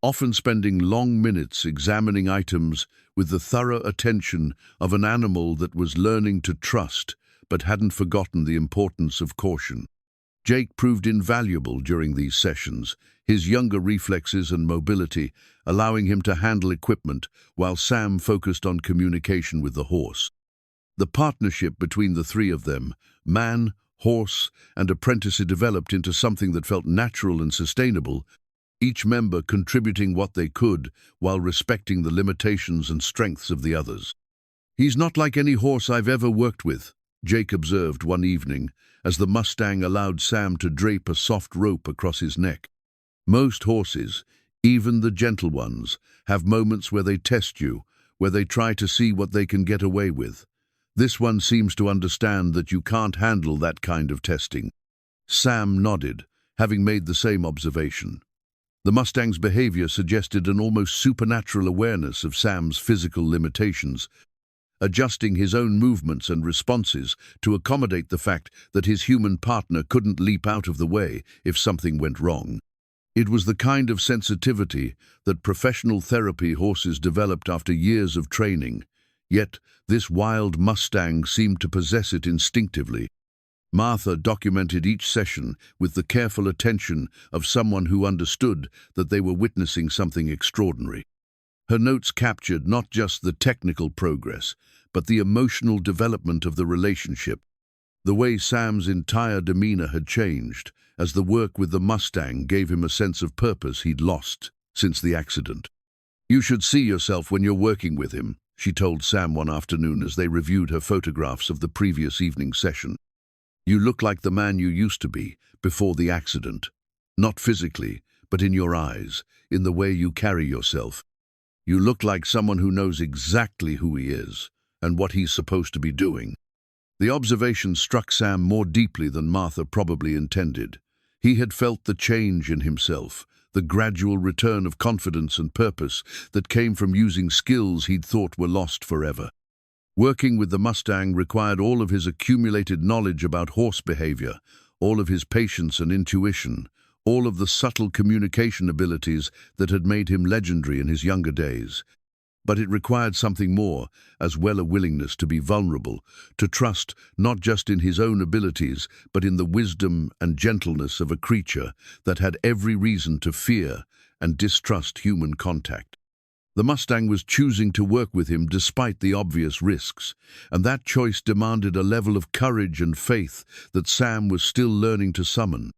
often spending long minutes examining items with the thorough attention of an animal that was learning to trust but hadn't forgotten the importance of caution. Jake proved invaluable during these sessions, his younger reflexes and mobility allowing him to handle equipment while Sam focused on communication with the horse. The partnership between the three of them, man, horse, and apprentice, developed into something that felt natural and sustainable, each member contributing what they could while respecting the limitations and strengths of the others. "He's not like any horse I've ever worked with," Jake observed one evening as the Mustang allowed Sam to drape a soft rope across his neck. "Most horses, even the gentle ones, have moments where they test you, where they try to see what they can get away with. This one seems to understand that you can't handle that kind of testing." Sam nodded, having made the same observation. The Mustang's behavior suggested an almost supernatural awareness of Sam's physical limitations, adjusting his own movements and responses to accommodate the fact that his human partner couldn't leap out of the way if something went wrong. It was the kind of sensitivity that professional therapy horses developed after years of training, yet this wild Mustang seemed to possess it instinctively. Martha documented each session with the careful attention of someone who understood that they were witnessing something extraordinary. Her notes captured not just the technical progress, but the emotional development of the relationship. The way Sam's entire demeanor had changed, as the work with the Mustang gave him a sense of purpose he'd lost since the accident. "You should see yourself when you're working with him," she told Sam one afternoon as they reviewed her photographs of the previous evening session. "You look like the man you used to be before the accident. Not physically, but in your eyes, in the way you carry yourself. You look like someone who knows exactly who he is and what he's supposed to be doing." The observation struck Sam more deeply than Martha probably intended. He had felt the change in himself, the gradual return of confidence and purpose that came from using skills he'd thought were lost forever. Working with the Mustang required all of his accumulated knowledge about horse behavior, all of his patience and intuition, all of the subtle communication abilities that had made him legendary in his younger days. But it required something more, as well, a willingness to be vulnerable, to trust not just in his own abilities, but in the wisdom and gentleness of a creature that had every reason to fear and distrust human contact. The Mustang was choosing to work with him despite the obvious risks, and that choice demanded a level of courage and faith that Sam was still learning to summon.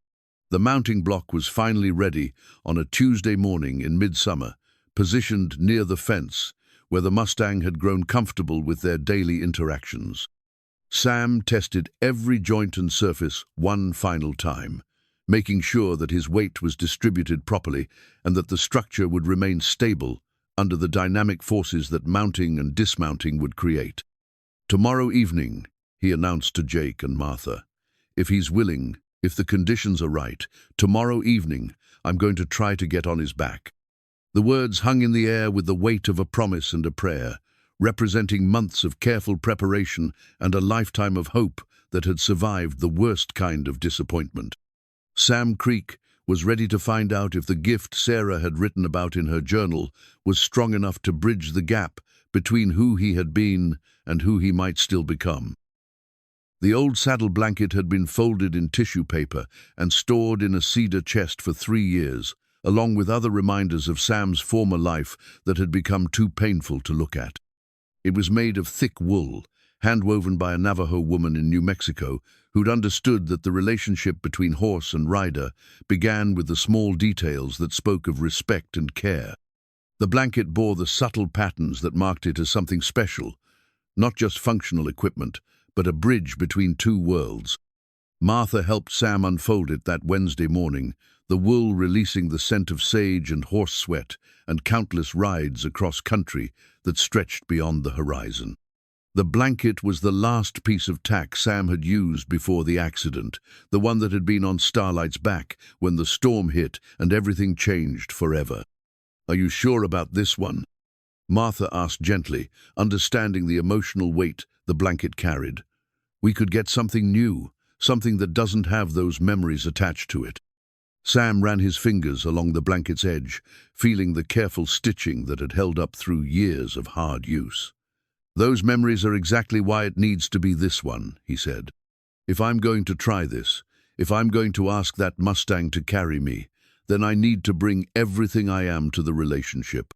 The mounting block was finally ready on a Tuesday morning in midsummer, positioned near the fence, where the Mustang had grown comfortable with their daily interactions. Sam tested every joint and surface one final time, making sure that his weight was distributed properly and that the structure would remain stable under the dynamic forces that mounting and dismounting would create. "Tomorrow evening," he announced to Jake and Martha. "If he's willing, if the conditions are right, tomorrow evening I'm going to try to get on his back." The words hung in the air with the weight of a promise and a prayer, representing months of careful preparation and a lifetime of hope that had survived the worst kind of disappointment. Sam Creek was ready to find out if the gift Sarah had written about in her journal was strong enough to bridge the gap between who he had been and who he might still become. The old saddle blanket had been folded in tissue paper and stored in a cedar chest for 3 years, along with other reminders of Sam's former life that had become too painful to look at. It was made of thick wool, hand-woven by a Navajo woman in New Mexico who'd understood that the relationship between horse and rider began with the small details that spoke of respect and care. The blanket bore the subtle patterns that marked it as something special, not just functional equipment, but a bridge between two worlds. Martha helped Sam unfold it that Wednesday morning, the wool releasing the scent of sage and horse sweat and countless rides across country that stretched beyond the horizon. The blanket was the last piece of tack Sam had used before the accident, the one that had been on Starlight's back when the storm hit and everything changed forever. "Are you sure about this one?" Martha asked gently, understanding the emotional weight the blanket carried. "We could get something new, something that doesn't have those memories attached to it." Sam ran his fingers along the blanket's edge, feeling the careful stitching that had held up through years of hard use. "Those memories are exactly why it needs to be this one," he said. "If I'm going to try this, if I'm going to ask that Mustang to carry me, then I need to bring everything I am to the relationship.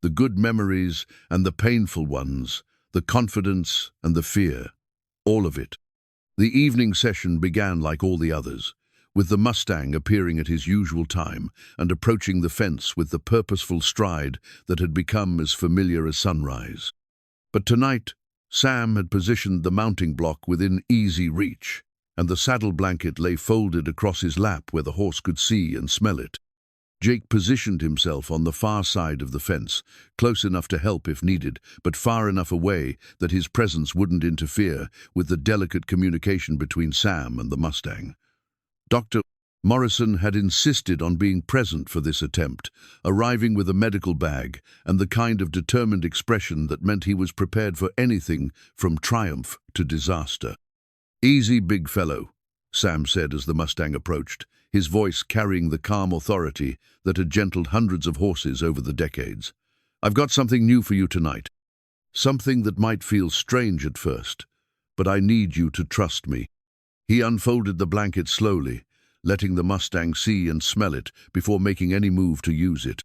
The good memories and the painful ones, the confidence and the fear, all of it." The evening session began like all the others, with the Mustang appearing at his usual time and approaching the fence with the purposeful stride that had become as familiar as sunrise. But tonight, Sam had positioned the mounting block within easy reach, and the saddle blanket lay folded across his lap where the horse could see and smell it. Jake positioned himself on the far side of the fence, close enough to help if needed, but far enough away that his presence wouldn't interfere with the delicate communication between Sam and the Mustang. Dr. Morrison had insisted on being present for this attempt, arriving with a medical bag and the kind of determined expression that meant he was prepared for anything from triumph to disaster. "Easy, big fellow," Sam said as the Mustang approached, his voice carrying the calm authority that had gentled hundreds of horses over the decades. "I've got something new for you tonight. Something that might feel strange at first, but I need you to trust me." He unfolded the blanket slowly, letting the Mustang see and smell it before making any move to use it.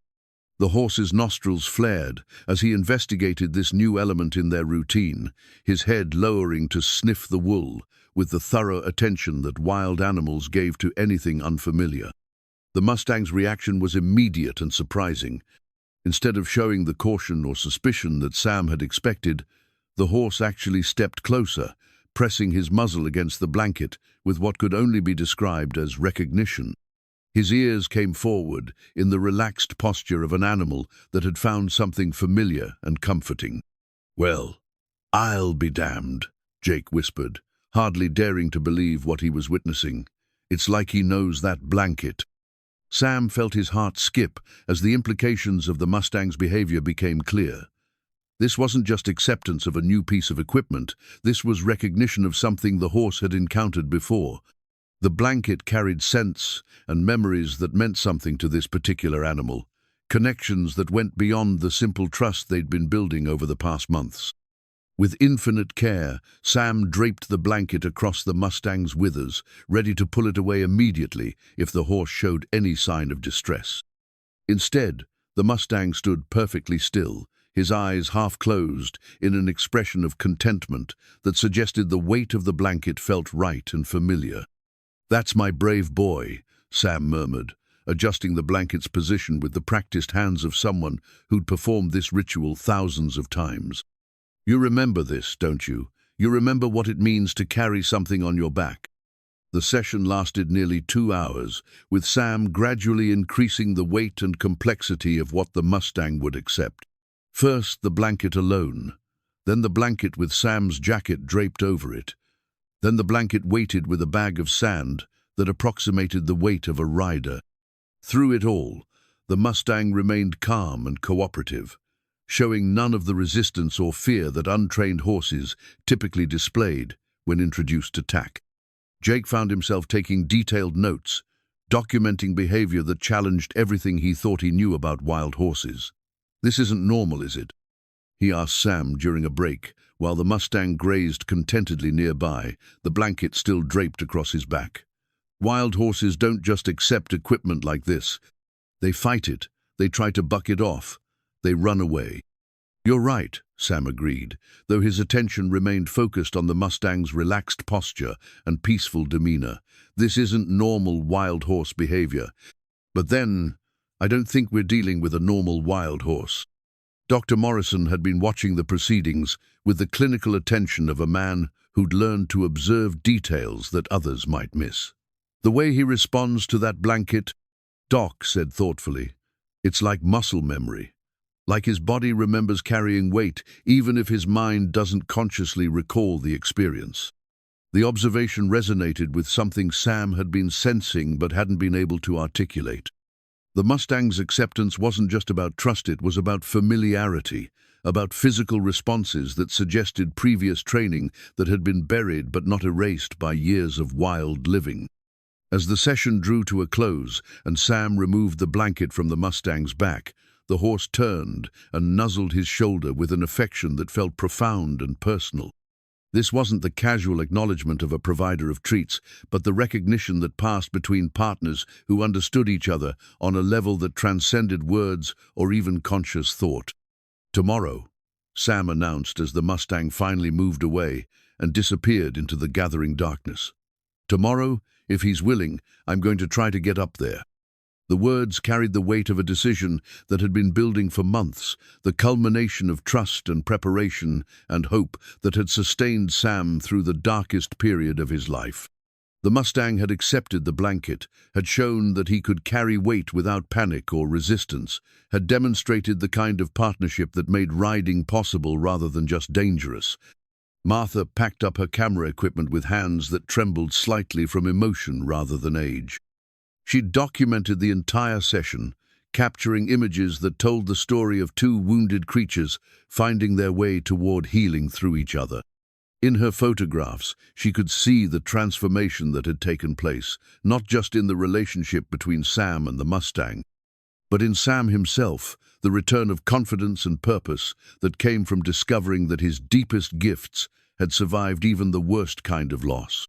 The horse's nostrils flared as he investigated this new element in their routine, his head lowering to sniff the wool with the thorough attention that wild animals gave to anything unfamiliar. The Mustang's reaction was immediate and surprising. Instead of showing the caution or suspicion that Sam had expected, the horse actually stepped closer, pressing his muzzle against the blanket with what could only be described as recognition. His ears came forward in the relaxed posture of an animal that had found something familiar and comforting. "Well, I'll be damned," Jake whispered, hardly daring to believe what he was witnessing. "It's like he knows that blanket." Sam felt his heart skip as the implications of the Mustang's behavior became clear. This wasn't just acceptance of a new piece of equipment, this was recognition of something the horse had encountered before. The blanket carried scents and memories that meant something to this particular animal, connections that went beyond the simple trust they'd been building over the past months. With infinite care, Sam draped the blanket across the Mustang's withers, ready to pull it away immediately if the horse showed any sign of distress. Instead, the Mustang stood perfectly still, his eyes half closed in an expression of contentment that suggested the weight of the blanket felt right and familiar. "That's my brave boy," Sam murmured, adjusting the blanket's position with the practiced hands of someone who'd performed this ritual thousands of times. "You remember this, don't you? You remember what it means to carry something on your back." The session lasted nearly 2 hours, with Sam gradually increasing the weight and complexity of what the Mustang would accept. First, the blanket alone, then the blanket with Sam's jacket draped over it, then the blanket weighted with a bag of sand that approximated the weight of a rider. Through it all, the Mustang remained calm and cooperative, showing none of the resistance or fear that untrained horses typically displayed when introduced to tack. Jake found himself taking detailed notes, documenting behavior that challenged everything he thought he knew about wild horses. "This isn't normal, is it?" he asked Sam during a break, while the Mustang grazed contentedly nearby, the blanket still draped across his back. "Wild horses don't just accept equipment like this. They fight it, they try to buck it off, they run away." "You're right," Sam agreed, though his attention remained focused on the Mustang's relaxed posture and peaceful demeanor. "This isn't normal wild horse behavior. But then, I don't think we're dealing with a normal wild horse." Dr. Morrison had been watching the proceedings with the clinical attention of a man who'd learned to observe details that others might miss. "The way he responds to that blanket," Doc said thoughtfully, "it's like muscle memory. Like his body remembers carrying weight, even if his mind doesn't consciously recall the experience." The observation resonated with something Sam had been sensing but hadn't been able to articulate. The Mustang's acceptance wasn't just about trust, it was about familiarity, about physical responses that suggested previous training that had been buried but not erased by years of wild living. As the session drew to a close and Sam removed the blanket from the Mustang's back, the horse turned and nuzzled his shoulder with an affection that felt profound and personal. This wasn't the casual acknowledgement of a provider of treats, but the recognition that passed between partners who understood each other on a level that transcended words or even conscious thought. "Tomorrow," Sam announced as the Mustang finally moved away and disappeared into the gathering darkness. "Tomorrow, if he's willing, I'm going to try to get up there." The words carried the weight of a decision that had been building for months, the culmination of trust and preparation and hope that had sustained Sam through the darkest period of his life. The Mustang had accepted the blanket, had shown that he could carry weight without panic or resistance, had demonstrated the kind of partnership that made riding possible rather than just dangerous. Martha packed up her camera equipment with hands that trembled slightly from emotion rather than age. She documented the entire session, capturing images that told the story of two wounded creatures finding their way toward healing through each other. In her photographs, she could see the transformation that had taken place, not just in the relationship between Sam and the Mustang, but in Sam himself, the return of confidence and purpose that came from discovering that his deepest gifts had survived even the worst kind of loss.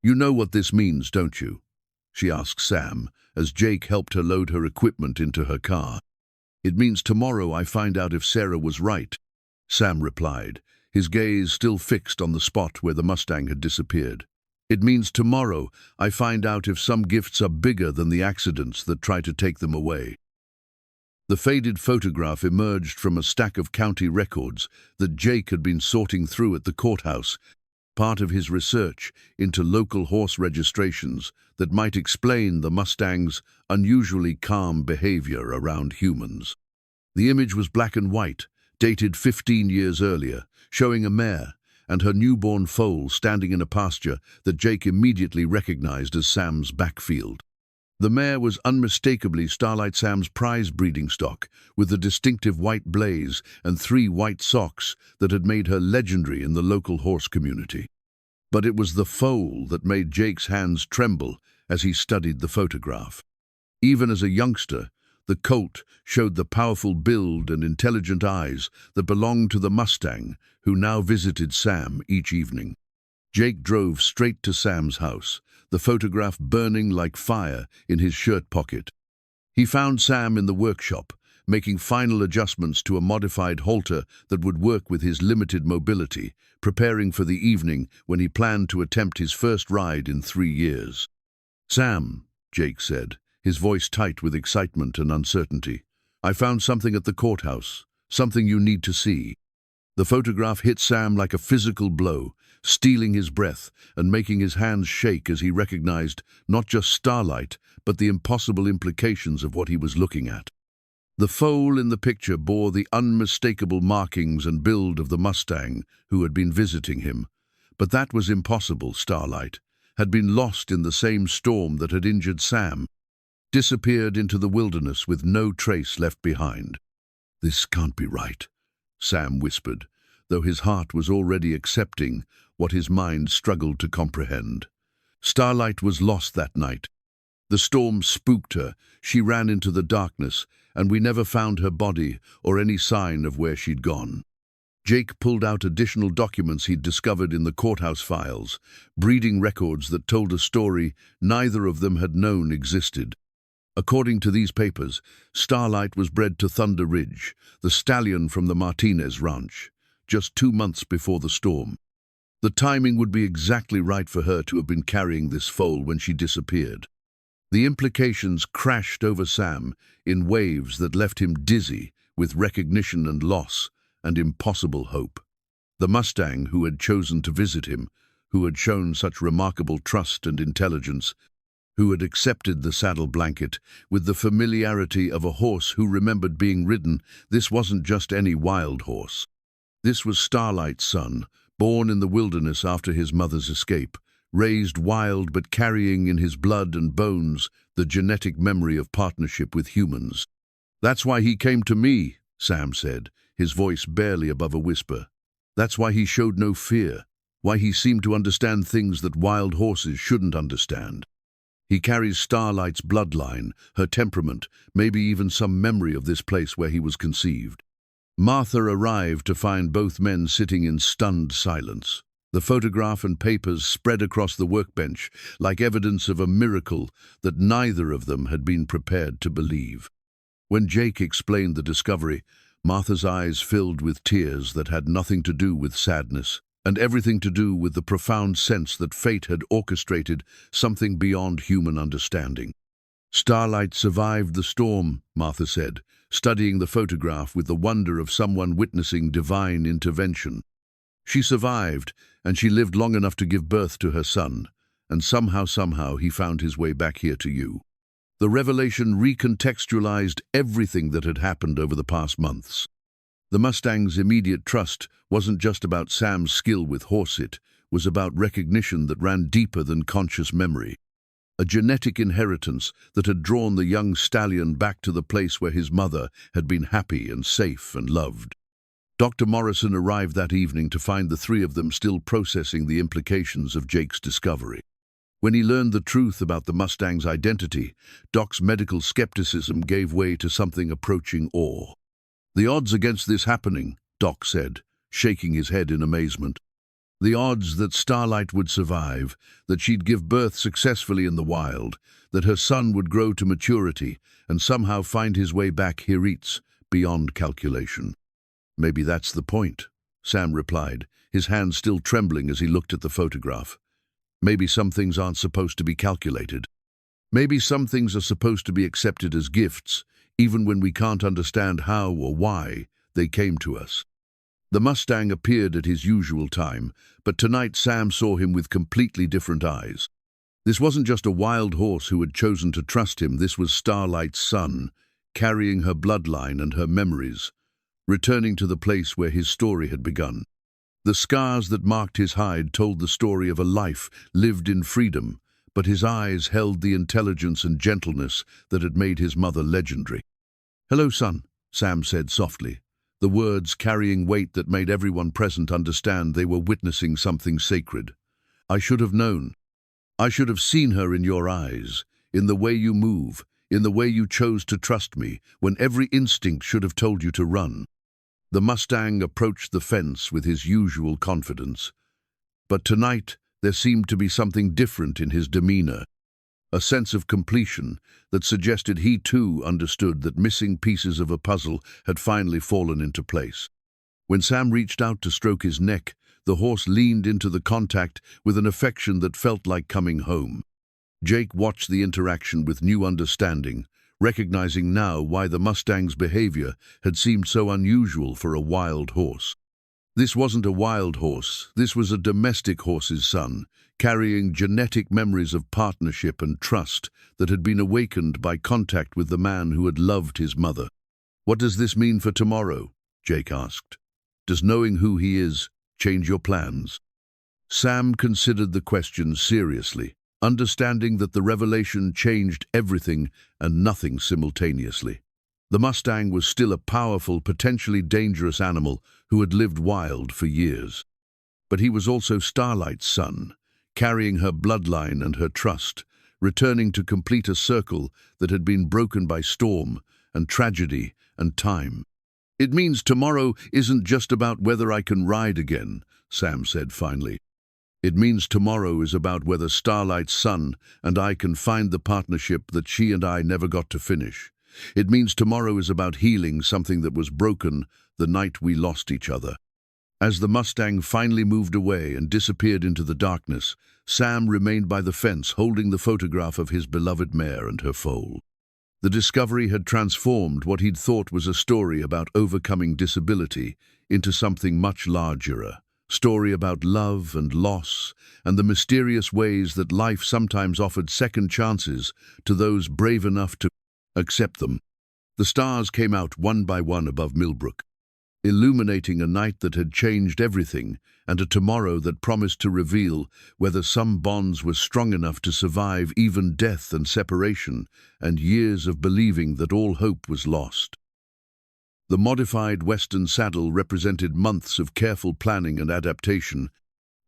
"You know what this means, don't you?" she asked Sam, as Jake helped her load her equipment into her car. "It means tomorrow I find out if Sarah was right," Sam replied, his gaze still fixed on the spot where the Mustang had disappeared. "It means tomorrow I find out if some gifts are bigger than the accidents that try to take them away." The faded photograph emerged from a stack of county records that Jake had been sorting through at the courthouse, part of his research into local horse registrations that might explain the Mustang's unusually calm behavior around humans. The image was black and white, dated 15 years earlier, showing a mare and her newborn foal standing in a pasture that Jake immediately recognized as Sam's backfield. The mare was unmistakably Starlight, Sam's prize breeding stock, with the distinctive white blaze and 3 white socks that had made her legendary in the local horse community. But it was the foal that made Jake's hands tremble as he studied the photograph. Even as a youngster, The colt showed the powerful build and intelligent eyes that belonged to the Mustang, who now visited Sam each evening. Jake drove straight to Sam's house, the photograph burning like fire in his shirt pocket. He found Sam in the workshop, making final adjustments to a modified halter that would work with his limited mobility, preparing for the evening when he planned to attempt his first ride in 3 years. "Sam," Jake said, his voice tight with excitement and uncertainty, "I found something at the courthouse, something you need to see." The photograph hit Sam like a physical blow, stealing his breath and making his hands shake as he recognized not just Starlight, but the impossible implications of what he was looking at. The foal in the picture bore the unmistakable markings and build of the Mustang who had been visiting him. But that was impossible. Starlight had been lost in the same storm that had injured Sam, disappeared into the wilderness with no trace left behind. "This can't be right," Sam whispered, though his heart was already accepting what his mind struggled to comprehend. Starlight was lost that night. The storm spooked her, she ran into the darkness, and we never found her body or any sign of where she'd gone. Jake pulled out additional documents he'd discovered in the courthouse files, breeding records that told a story neither of them had known existed. According to these papers, Starlight was bred to Thunder Ridge, the stallion from the Martinez ranch, just 2 months before the storm. The timing would be exactly right for her to have been carrying this foal when she disappeared. The implications crashed over Sam in waves that left him dizzy with recognition and loss and impossible hope. The Mustang who had chosen to visit him, who had shown such remarkable trust and intelligence, who had accepted the saddle blanket with the familiarity of a horse who remembered being ridden, this wasn't just any wild horse. This was Starlight's son, born in the wilderness after his mother's escape, raised wild but carrying in his blood and bones the genetic memory of partnership with humans. "That's why he came to me," Sam said, his voice barely above a whisper. "That's why he showed no fear, why he seemed to understand things that wild horses shouldn't understand. He carries Starlight's bloodline, her temperament, maybe even some memory of this place where he was conceived." Martha arrived to find both men sitting in stunned silence. The photograph and papers spread across the workbench like evidence of a miracle that neither of them had been prepared to believe. When Jake explained the discovery, Martha's eyes filled with tears that had nothing to do with sadness, and everything to do with the profound sense that fate had orchestrated something beyond human understanding. "Starlight survived the storm," Martha said, studying the photograph with the wonder of someone witnessing divine intervention. "She survived, and she lived long enough to give birth to her son, and somehow he found his way back here to you." The revelation recontextualized everything that had happened over the past months. The Mustang's immediate trust wasn't just about Sam's skill with horse, it was about recognition that ran deeper than conscious memory. A genetic inheritance that had drawn the young stallion back to the place where his mother had been happy and safe and loved. Dr. Morrison arrived that evening to find the three of them still processing the implications of Jake's discovery. When he learned the truth about the Mustang's identity, Doc's medical skepticism gave way to something approaching awe. "The odds against this happening," Doc said, shaking his head in amazement. "The odds that Starlight would survive, that she'd give birth successfully in the wild, that her son would grow to maturity and somehow find his way back here, it's beyond calculation." "Maybe that's the point," Sam replied, his hand still trembling as he looked at the photograph. "Maybe some things aren't supposed to be calculated. Maybe some things are supposed to be accepted as gifts, even when we can't understand how or why they came to us." The Mustang appeared at his usual time, but tonight Sam saw him with completely different eyes. This wasn't just a wild horse who had chosen to trust him, this was Starlight's son, carrying her bloodline and her memories, returning to the place where his story had begun. The scars that marked his hide told the story of a life lived in freedom, but his eyes held the intelligence and gentleness that had made his mother legendary. "Hello, son," Sam said softly, the words carrying weight that made everyone present understand they were witnessing something sacred. "I should have known. I should have seen her in your eyes, in the way you move, in the way you chose to trust me when every instinct should have told you to run." The Mustang approached the fence with his usual confidence. But tonight there seemed to be something different in his demeanor, a sense of completion that suggested he too understood that missing pieces of a puzzle had finally fallen into place. When Sam reached out to stroke his neck, the horse leaned into the contact with an affection that felt like coming home. Jake watched the interaction with new understanding, recognizing now why the Mustang's behavior had seemed so unusual for a wild horse. This wasn't a wild horse, this was a domestic horse's son, carrying genetic memories of partnership and trust that had been awakened by contact with the man who had loved his mother. "What does this mean for tomorrow?" Jake asked. "Does knowing who he is change your plans?" Sam considered the question seriously, understanding that the revelation changed everything and nothing simultaneously. The Mustang was still a powerful, potentially dangerous animal who had lived wild for years. But he was also Starlight's son, carrying her bloodline and her trust, returning to complete a circle that had been broken by storm and tragedy and time. "It means tomorrow isn't just about whether I can ride again," Sam said finally. "It means tomorrow is about whether Starlight's son and I can find the partnership that she and I never got to finish. It means tomorrow is about healing something that was broken the night we lost each other." As the Mustang finally moved away and disappeared into the darkness, Sam remained by the fence holding the photograph of his beloved mare and her foal. The discovery had transformed what he'd thought was a story about overcoming disability into something much larger, a story about love and loss and the mysterious ways that life sometimes offered second chances to those brave enough to accept them. The stars came out one by one above Milbrook, illuminating a night that had changed everything and a tomorrow that promised to reveal whether some bonds were strong enough to survive even death and separation and years of believing that all hope was lost. The modified Western saddle represented months of careful planning and adaptation,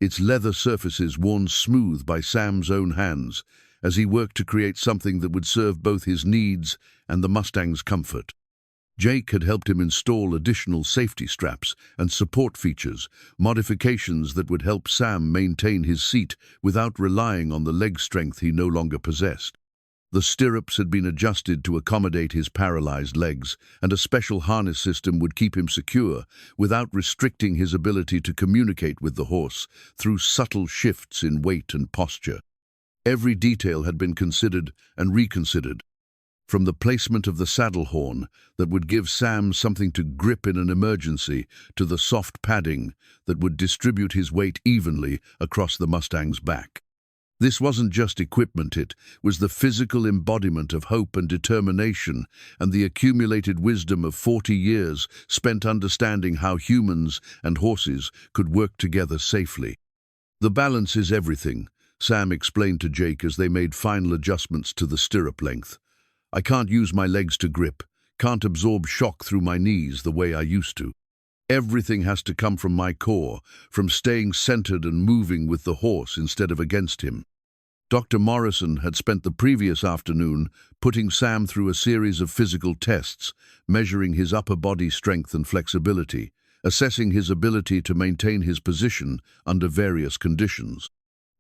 its leather surfaces worn smooth by Sam's own hands as he worked to create something that would serve both his needs and the Mustang's comfort. Jake had helped him install additional safety straps and support features, modifications that would help Sam maintain his seat without relying on the leg strength he no longer possessed. The stirrups had been adjusted to accommodate his paralyzed legs, and a special harness system would keep him secure without restricting his ability to communicate with the horse through subtle shifts in weight and posture. Every detail had been considered and reconsidered, from the placement of the saddle horn that would give Sam something to grip in an emergency to the soft padding that would distribute his weight evenly across the Mustang's back. This wasn't just equipment, it was the physical embodiment of hope and determination and the accumulated wisdom of 40 years spent understanding how humans and horses could work together safely. "The balance is everything," Sam explained to Jake as they made final adjustments to the stirrup length. "I can't use my legs to grip, can't absorb shock through my knees the way I used to. Everything has to come from my core, from staying centered and moving with the horse instead of against him." Dr. Morrison had spent the previous afternoon putting Sam through a series of physical tests, measuring his upper body strength and flexibility, assessing his ability to maintain his position under various conditions.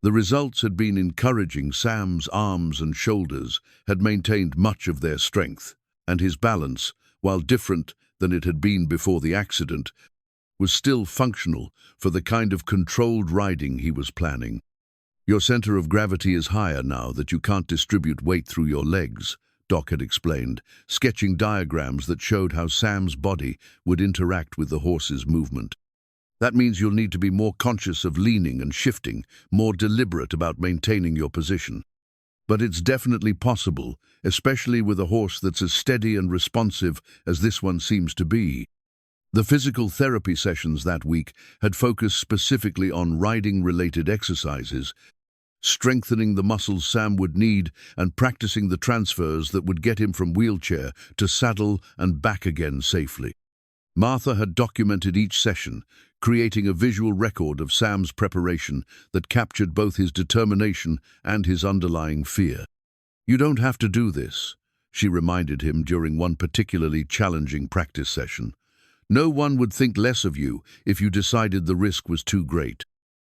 The results had been encouraging. Sam's arms and shoulders had maintained much of their strength, and his balance, while different than it had been before the accident, was still functional for the kind of controlled riding he was planning. "Your center of gravity is higher now that you can't distribute weight through your legs," Doc had explained, sketching diagrams that showed how Sam's body would interact with the horse's movement. "That means you'll need to be more conscious of leaning and shifting, more deliberate about maintaining your position. But it's definitely possible, especially with a horse that's as steady and responsive as this one seems to be." The physical therapy sessions that week had focused specifically on riding-related exercises, strengthening the muscles Sam would need and practicing the transfers that would get him from wheelchair to saddle and back again safely. Martha had documented each session, creating a visual record of Sam's preparation that captured both his determination and his underlying fear. "You don't have to do this," she reminded him during one particularly challenging practice session. No one would think less of you if you decided the risk was too great.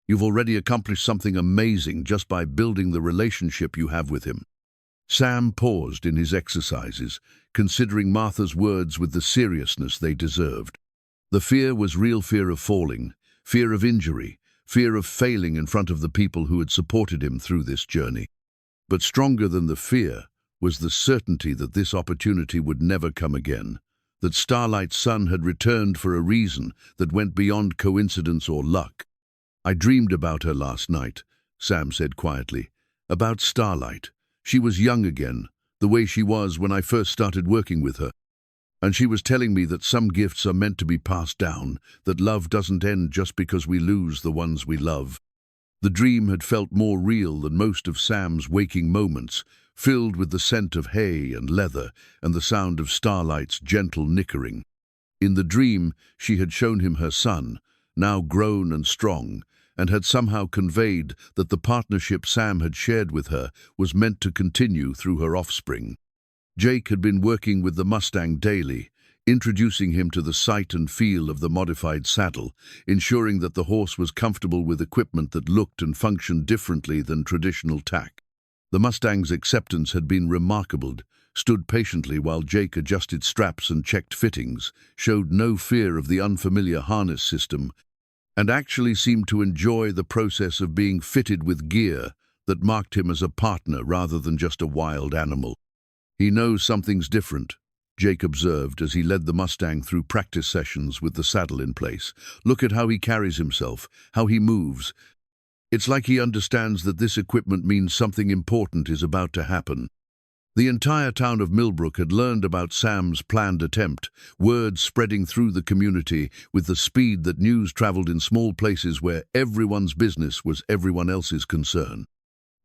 You've already accomplished something amazing just by building the relationship you have with him. Sam paused in his exercises, considering Martha's words with the seriousness they deserved. The fear was real fear of falling, fear of injury, fear of failing in front of the people who had supported him through this journey. But stronger than the fear was the certainty that this opportunity would never come again, that Starlight's son had returned for a reason that went beyond coincidence or luck. I dreamed about her last night, Sam said quietly. About Starlight. She was young again, the way she was when I first started working with her. And she was telling me that some gifts are meant to be passed down, that love doesn't end just because we lose the ones we love. The dream had felt more real than most of Sam's waking moments, filled with the scent of hay and leather and the sound of Starlight's gentle nickering. In the dream, she had shown him her son, now grown and strong, and had somehow conveyed that the partnership Sam had shared with her was meant to continue through her offspring. Jake had been working with the Mustang daily, introducing him to the sight and feel of the modified saddle, ensuring that the horse was comfortable with equipment that looked and functioned differently than traditional tack. The Mustang's acceptance had been remarkable, stood patiently while Jake adjusted straps and checked fittings, showed no fear of the unfamiliar harness system, and actually seemed to enjoy the process of being fitted with gear that marked him as a partner rather than just a wild animal. He knows something's different, Jake observed as he led the Mustang through practice sessions with the saddle in place. Look at how he carries himself, how he moves. It's like he understands that this equipment means something important is about to happen. The entire town of Milbrook had learned about Sam's planned attempt, word spreading through the community with the speed that news traveled in small places where everyone's business was everyone else's concern.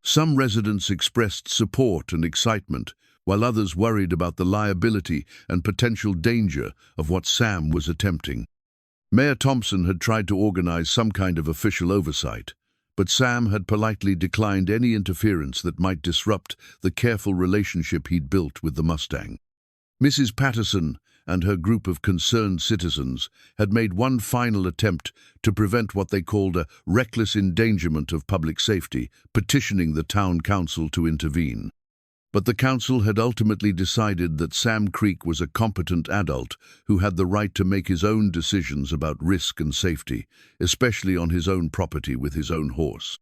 Some residents expressed support and excitement, while others worried about the liability and potential danger of what Sam was attempting. Mayor Thompson had tried to organize some kind of official oversight, but Sam had politely declined any interference that might disrupt the careful relationship he'd built with the Mustang. Mrs. Patterson and her group of concerned citizens had made one final attempt to prevent what they called a reckless endangerment of public safety, petitioning the town council to intervene. But the council had ultimately decided that Sam Creek was a competent adult who had the right to make his own decisions about risk and safety, especially on his own property with his own horse.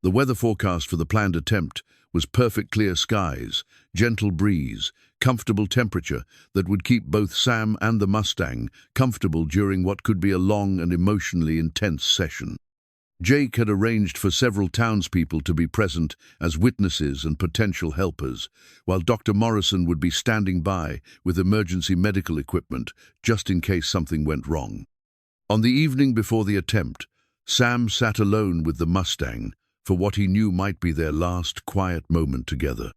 The weather forecast for the planned attempt was perfect clear skies, gentle breeze, comfortable temperature that would keep both Sam and the Mustang comfortable during what could be a long and emotionally intense session. Jake had arranged for several townspeople to be present as witnesses and potential helpers, while Dr. Morrison would be standing by with emergency medical equipment just in case something went wrong. On the evening before the attempt, Sam sat alone with the Mustang for what he knew might be their last quiet moment together.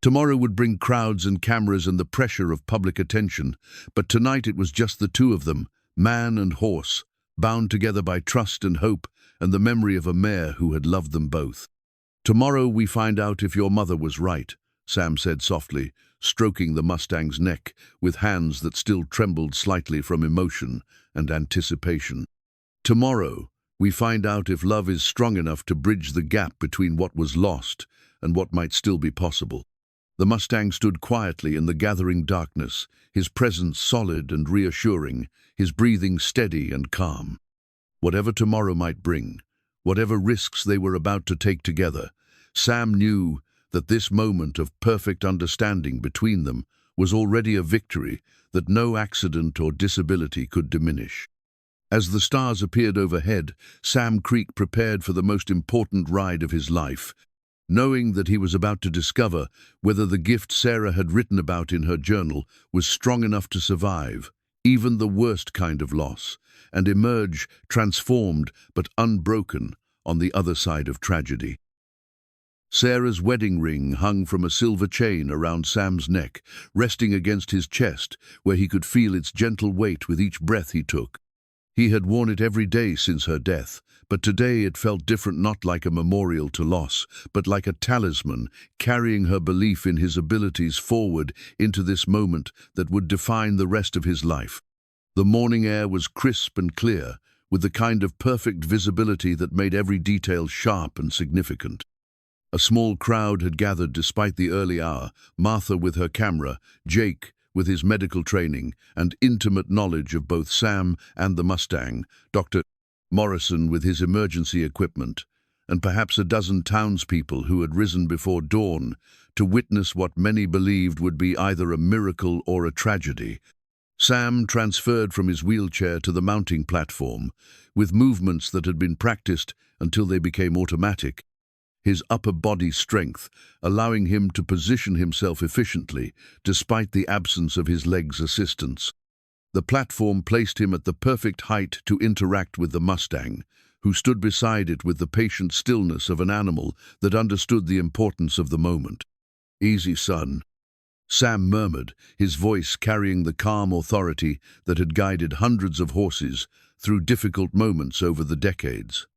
Tomorrow would bring crowds and cameras and the pressure of public attention, but tonight it was just the two of them, man and horse, bound together by trust and hope and the memory of a mare who had loved them both. Tomorrow we find out if your mother was right, Sam said softly, stroking the Mustang's neck with hands that still trembled slightly from emotion and anticipation. Tomorrow we find out if love is strong enough to bridge the gap between what was lost and what might still be possible. The Mustang stood quietly in the gathering darkness, his presence solid and reassuring, his breathing steady and calm. Whatever tomorrow might bring, whatever risks they were about to take together, Sam knew that this moment of perfect understanding between them was already a victory that no accident or disability could diminish. As the stars appeared overhead, Sam Creek prepared for the most important ride of his life, knowing that he was about to discover whether the gift Sarah had written about in her journal was strong enough to survive even the worst kind of loss, and emerge transformed but unbroken on the other side of tragedy. Sarah's wedding ring hung from a silver chain around Sam's neck, resting against his chest, where he could feel its gentle weight with each breath he took. He had worn it every day since her death, but today it felt different, not like a memorial to loss, but like a talisman, carrying her belief in his abilities forward into this moment that would define the rest of his life. The morning air was crisp and clear, with the kind of perfect visibility that made every detail sharp and significant. A small crowd had gathered despite the early hour, Martha with her camera, Jake with his medical training and intimate knowledge of both Sam and the Mustang, Dr. Morrison with his emergency equipment, and perhaps a dozen townspeople who had risen before dawn to witness what many believed would be either a miracle or a tragedy. Sam transferred from his wheelchair to the mounting platform, with movements that had been practiced until they became automatic, his upper body strength allowing him to position himself efficiently despite the absence of his legs' assistance. The platform placed him at the perfect height to interact with the Mustang, who stood beside it with the patient stillness of an animal that understood the importance of the moment. "Easy, son," Sam murmured, his voice carrying the calm authority that had guided hundreds of horses through difficult moments over the decades.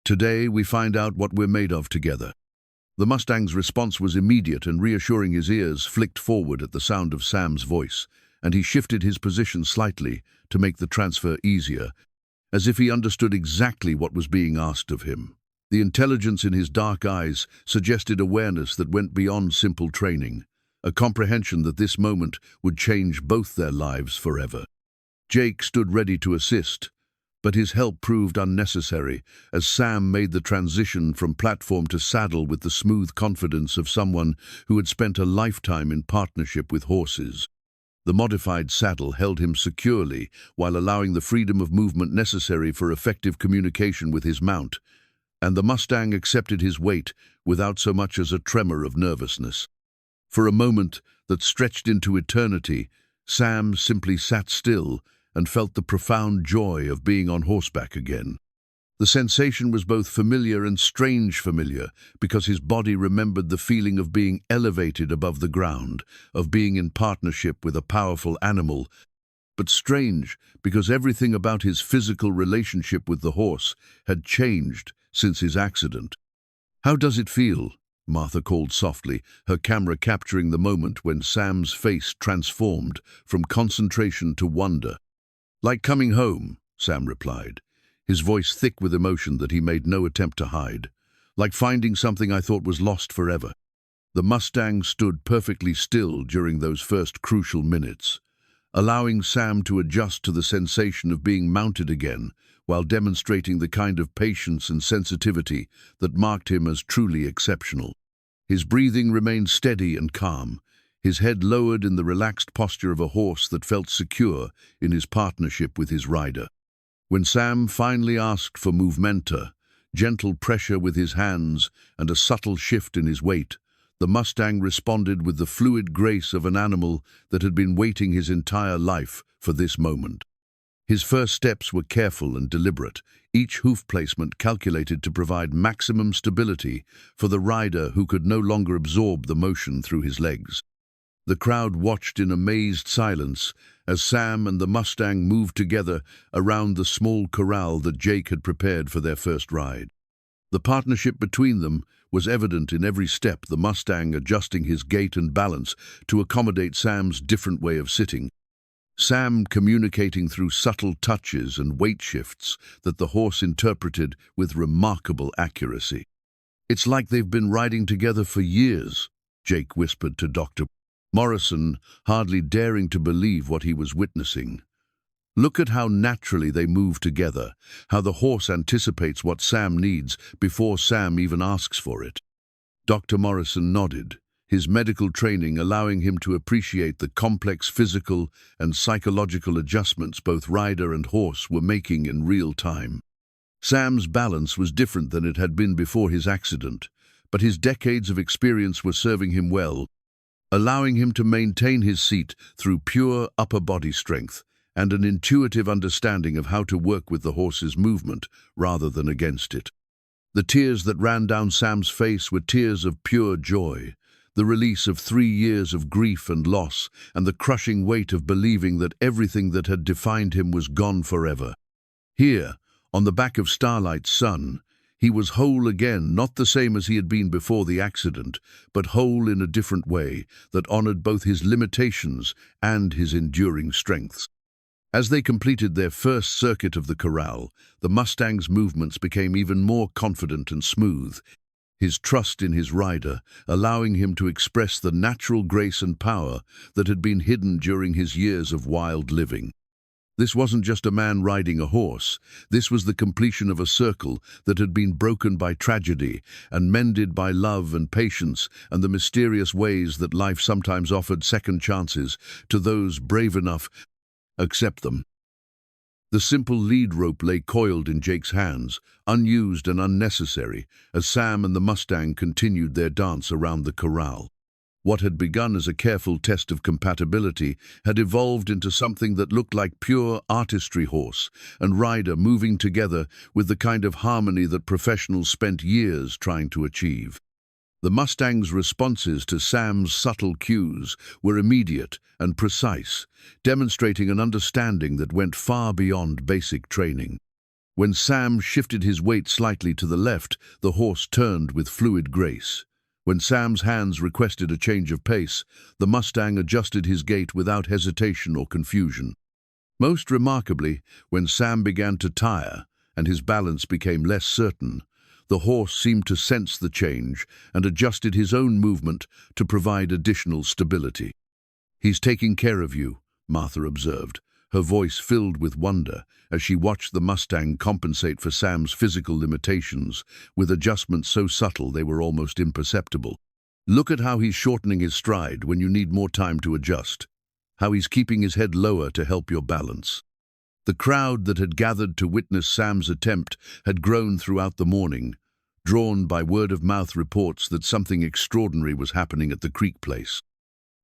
"Today we find out what we're made of together." The Mustang's response was immediate and reassuring. His ears flicked forward at the sound of Sam's voice, and he shifted his position slightly to make the transfer easier, as if he understood exactly what was being asked of him. The intelligence in his dark eyes suggested awareness that went beyond simple training, a comprehension that this moment would change both their lives forever. Jake stood ready to assist, but his help proved unnecessary as Sam made the transition from platform to saddle with the smooth confidence of someone who had spent a lifetime in partnership with horses. The modified saddle held him securely while allowing the freedom of movement necessary for effective communication with his mount, and the Mustang accepted his weight without so much as a tremor of nervousness. For a moment that stretched into eternity, Sam simply sat still and felt the profound joy of being on horseback again. The sensation was both familiar and strange familiar, because his body remembered the feeling of being elevated above the ground, of being in partnership with a powerful animal, but strange because everything about his physical relationship with the horse had changed since his accident. "How does it feel?" Martha called softly, her camera capturing the moment when Sam's face transformed from concentration to wonder. "Like coming home," Sam replied, his voice thick with emotion that he made no attempt to hide. "Like finding something I thought was lost forever." The Mustang stood perfectly still during those first crucial minutes, allowing Sam to adjust to the sensation of being mounted again, while demonstrating the kind of patience and sensitivity that marked him as truly exceptional. His breathing remained steady and calm, his head lowered in the relaxed posture of a horse that felt secure in his partnership with his rider. When Sam finally asked for movementa, gentle pressure with his hands and a subtle shift in his weight, the Mustang responded with the fluid grace of an animal that had been waiting his entire life for this moment. His first steps were careful and deliberate, each hoof placement calculated to provide maximum stability for the rider who could no longer absorb the motion through his legs. The crowd watched in amazed silence as Sam and the Mustang moved together around the small corral that Jake had prepared for their first ride. The partnership between them was evident in every step, the Mustang adjusting his gait and balance to accommodate Sam's different way of sitting, Sam communicating through subtle touches and weight shifts that the horse interpreted with remarkable accuracy. "It's like they've been riding together for years," Jake whispered to Dr. Morrison, hardly daring to believe what he was witnessing. "Look at how naturally they move together, how the horse anticipates what Sam needs before Sam even asks for it." Dr. Morrison nodded, his medical training allowing him to appreciate the complex physical and psychological adjustments both rider and horse were making in real time. Sam's balance was different than it had been before his accident, but his decades of experience were serving him well, allowing him to maintain his seat through pure upper body strength and an intuitive understanding of how to work with the horse's movement rather than against it. The tears that ran down Sam's face were tears of pure joy, the release of 3 years of grief and loss, and the crushing weight of believing that everything that had defined him was gone forever. Here, on the back of Starlight's son, he was whole again, not the same as he had been before the accident, but whole in a different way that honored both his limitations and his enduring strengths. As they completed their first circuit of the corral, the Mustang's movements became even more confident and smooth, his trust in his rider allowing him to express the natural grace and power that had been hidden during his years of wild living. This wasn't just a man riding a horse. This was the completion of a circle that had been broken by tragedy and mended by love and patience and the mysterious ways that life sometimes offered second chances to those brave enough to accept them. The simple lead rope lay coiled in Jake's hands, unused and unnecessary, as Sam and the Mustang continued their dance around the corral. What had begun as a careful test of compatibility had evolved into something that looked like pure artistry, horse and rider moving together with the kind of harmony that professionals spent years trying to achieve. The Mustang's responses to Sam's subtle cues were immediate and precise, demonstrating an understanding that went far beyond basic training. When Sam shifted his weight slightly to the left, the horse turned with fluid grace. When Sam's hands requested a change of pace, the Mustang adjusted his gait without hesitation or confusion. Most remarkably, when Sam began to tire and his balance became less certain, the horse seemed to sense the change and adjusted his own movement to provide additional stability. "He's taking care of you," Martha observed, her voice filled with wonder as she watched the Mustang compensate for Sam's physical limitations with adjustments so subtle they were almost imperceptible. "Look at how he's shortening his stride when you need more time to adjust. How he's keeping his head lower to help your balance." The crowd that had gathered to witness Sam's attempt had grown throughout the morning, drawn by word-of-mouth reports that something extraordinary was happening at the Creek place.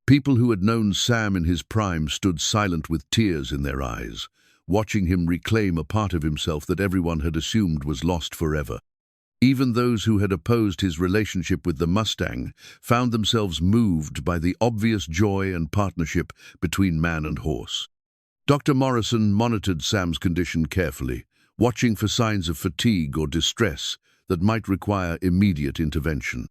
People who had known Sam in his prime stood silent with tears in their eyes, watching him reclaim a part of himself that everyone had assumed was lost forever. Even those who had opposed his relationship with the Mustang found themselves moved by the obvious joy and partnership between man and horse. Dr. Morrison monitored Sam's condition carefully, watching for signs of fatigue or distress that might require immediate intervention.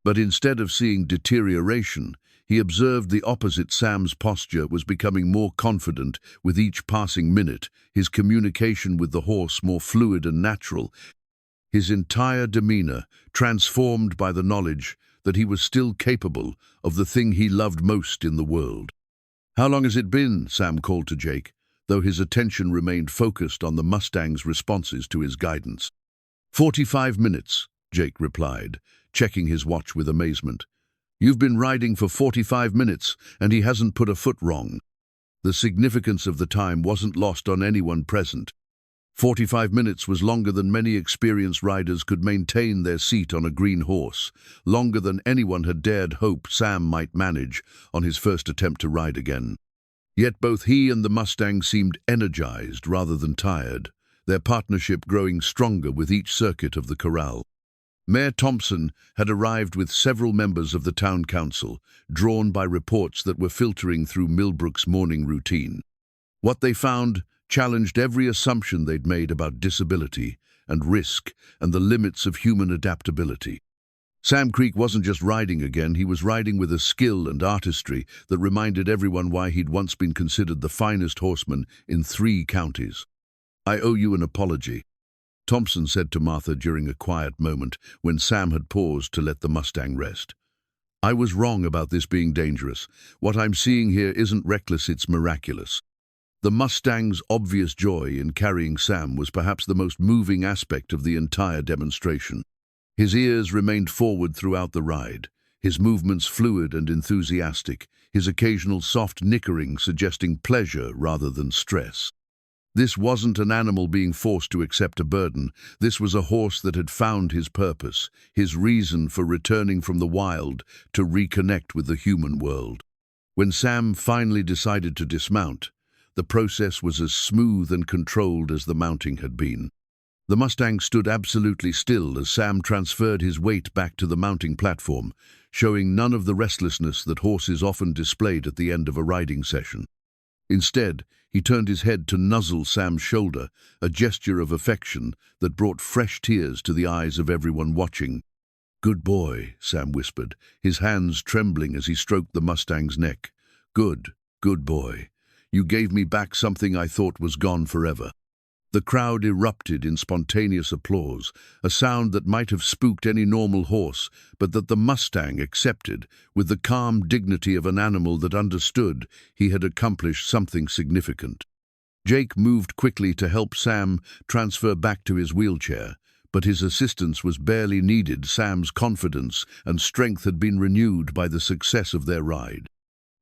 But instead of seeing deterioration, he observed the opposite. Sam's posture was becoming more confident with each passing minute, his communication with the horse more fluid and natural, his entire demeanor transformed by the knowledge that he was still capable of the thing he loved most in the world. "How long has it been?" Sam called to Jake, though his attention remained focused on the Mustang's responses to his guidance. 45 minutes, Jake replied, checking his watch with amazement. "You've been riding for 45 minutes, and he hasn't put a foot wrong." The significance of the time wasn't lost on anyone present. 45 minutes was longer than many experienced riders could maintain their seat on a green horse, longer than anyone had dared hope Sam might manage on his first attempt to ride again. Yet both he and the Mustang seemed energized rather than tired, their partnership growing stronger with each circuit of the corral. Mayor Thompson had arrived with several members of the town council, drawn by reports that were filtering through Milbrook's morning routine. What they found challenged every assumption they'd made about disability and risk and the limits of human adaptability. Sam Creek wasn't just riding again, he was riding with a skill and artistry that reminded everyone why he'd once been considered the finest horseman in 3 counties. "I owe you an apology," Thompson said to Martha during a quiet moment when Sam had paused to let the Mustang rest. "I was wrong about this being dangerous. What I'm seeing here isn't reckless, it's miraculous." The Mustang's obvious joy in carrying Sam was perhaps the most moving aspect of the entire demonstration. His ears remained forward throughout the ride, his movements fluid and enthusiastic, his occasional soft nickering suggesting pleasure rather than stress. This wasn't an animal being forced to accept a burden. This was a horse that had found his purpose, his reason for returning from the wild to reconnect with the human world. When Sam finally decided to dismount, the process was as smooth and controlled as the mounting had been. The Mustang stood absolutely still as Sam transferred his weight back to the mounting platform, showing none of the restlessness that horses often displayed at the end of a riding session. Instead, He turned his head to nuzzle Sam's shoulder, a gesture of affection that brought fresh tears to the eyes of everyone watching. "Good boy," Sam whispered, his hands trembling as he stroked the Mustang's neck. Good boy. You gave me back something I thought was gone forever." The crowd erupted in spontaneous applause, a sound that might have spooked any normal horse, but that the Mustang accepted, with the calm dignity of an animal that understood he had accomplished something significant. Jake moved quickly to help Sam transfer back to his wheelchair, but his assistance was barely needed. Sam's confidence and strength had been renewed by the success of their ride.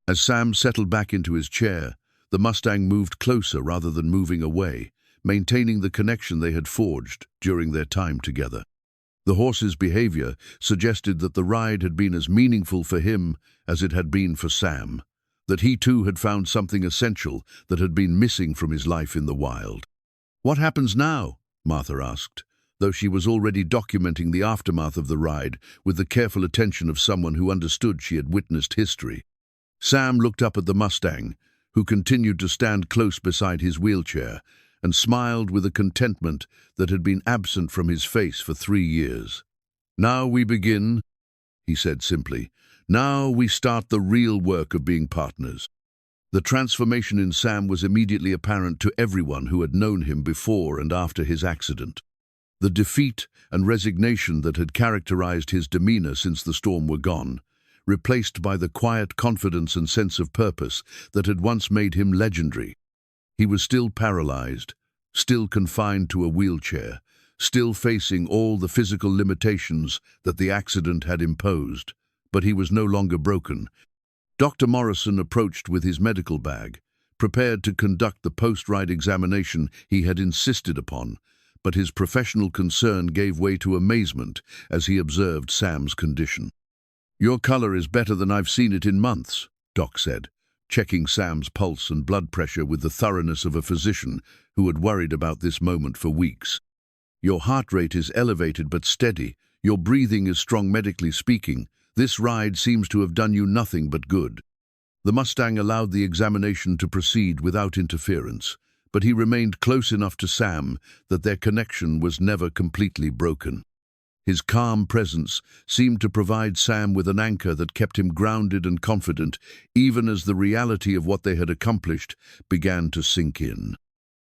As Sam settled back into his chair, the Mustang moved closer rather than moving away, maintaining the connection they had forged during their time together. The horse's behavior suggested that the ride had been as meaningful for him as it had been for Sam, that he too had found something essential that had been missing from his life in the wild. "What happens now?" Martha asked, though she was already documenting the aftermath of the ride with the careful attention of someone who understood she had witnessed history. Sam looked up at the Mustang, who continued to stand close beside his wheelchair, and smiled with a contentment that had been absent from his face for 3 years. "Now we begin," he said simply. "Now we start the real work of being partners." The transformation in Sam was immediately apparent to everyone who had known him before and after his accident. The defeat and resignation that had characterized his demeanor since the storm were gone, replaced by the quiet confidence and sense of purpose that had once made him legendary. He was still paralyzed, still confined to a wheelchair, still facing all the physical limitations that the accident had imposed, but he was no longer broken. Dr. Morrison approached with his medical bag, prepared to conduct the post-ride examination he had insisted upon, but his professional concern gave way to amazement as he observed Sam's condition. "Your color is better than I've seen it in months," Doc said, checking Sam's pulse and blood pressure with the thoroughness of a physician who had worried about this moment for weeks. "Your heart rate is elevated but steady. Your breathing is strong medically speaking. This ride seems to have done you nothing but good." The Mustang allowed the examination to proceed without interference, but he remained close enough to Sam that their connection was never completely broken. His calm presence seemed to provide Sam with an anchor that kept him grounded and confident, even as the reality of what they had accomplished began to sink in.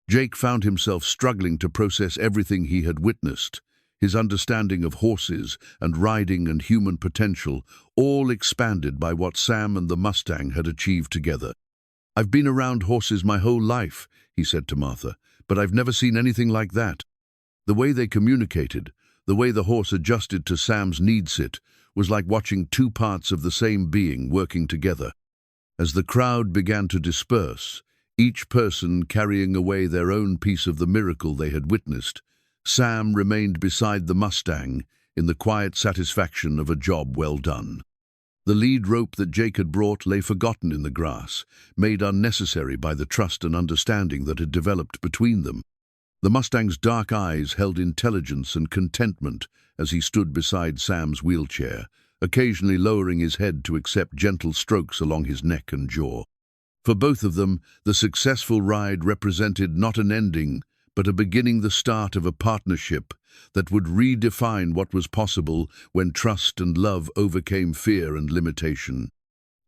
Jake found himself struggling to process everything he had witnessed, his understanding of horses and riding and human potential, all expanded by what Sam and the Mustang had achieved together. "I've been around horses my whole life," he said to Martha, "but I've never seen anything like that." The way they communicated, the way the horse adjusted to Sam's need-sit, was like watching two parts of the same being working together. As the crowd began to disperse, each person carrying away their own piece of the miracle they had witnessed, Sam remained beside the Mustang in the quiet satisfaction of a job well done. The lead rope that Jake had brought lay forgotten in the grass, made unnecessary by the trust and understanding that had developed between them. The Mustang's dark eyes held intelligence and contentment as he stood beside Sam's wheelchair, occasionally lowering his head to accept gentle strokes along his neck and jaw. For both of them, the successful ride represented not an ending, but a beginning, the start of a partnership that would redefine what was possible when trust and love overcame fear and limitation.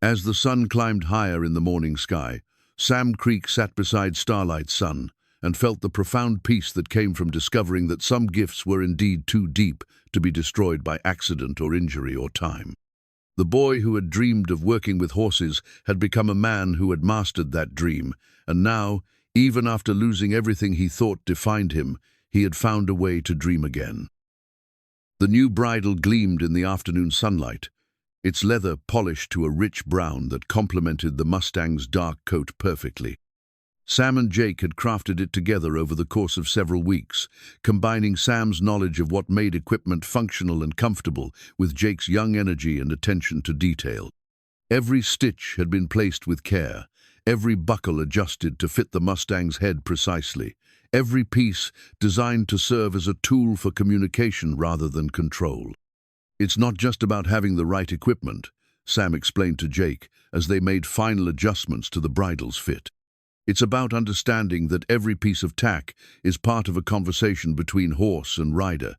As the sun climbed higher in the morning sky, Sam Creek sat beside Starlight's son and felt the profound peace that came from discovering that some gifts were indeed too deep to be destroyed by accident or injury or time. The boy who had dreamed of working with horses had become a man who had mastered that dream, and now, even after losing everything he thought defined him, he had found a way to dream again. The new bridle gleamed in the afternoon sunlight, its leather polished to a rich brown that complemented the Mustang's dark coat perfectly. Sam and Jake had crafted it together over the course of several weeks, combining Sam's knowledge of what made equipment functional and comfortable with Jake's young energy and attention to detail. Every stitch had been placed with care, every buckle adjusted to fit the Mustang's head precisely, every piece designed to serve as a tool for communication rather than control. "It's not just about having the right equipment," Sam explained to Jake as they made final adjustments to the bridle's fit. It's about understanding that every piece of tack is part of a conversation between horse and rider.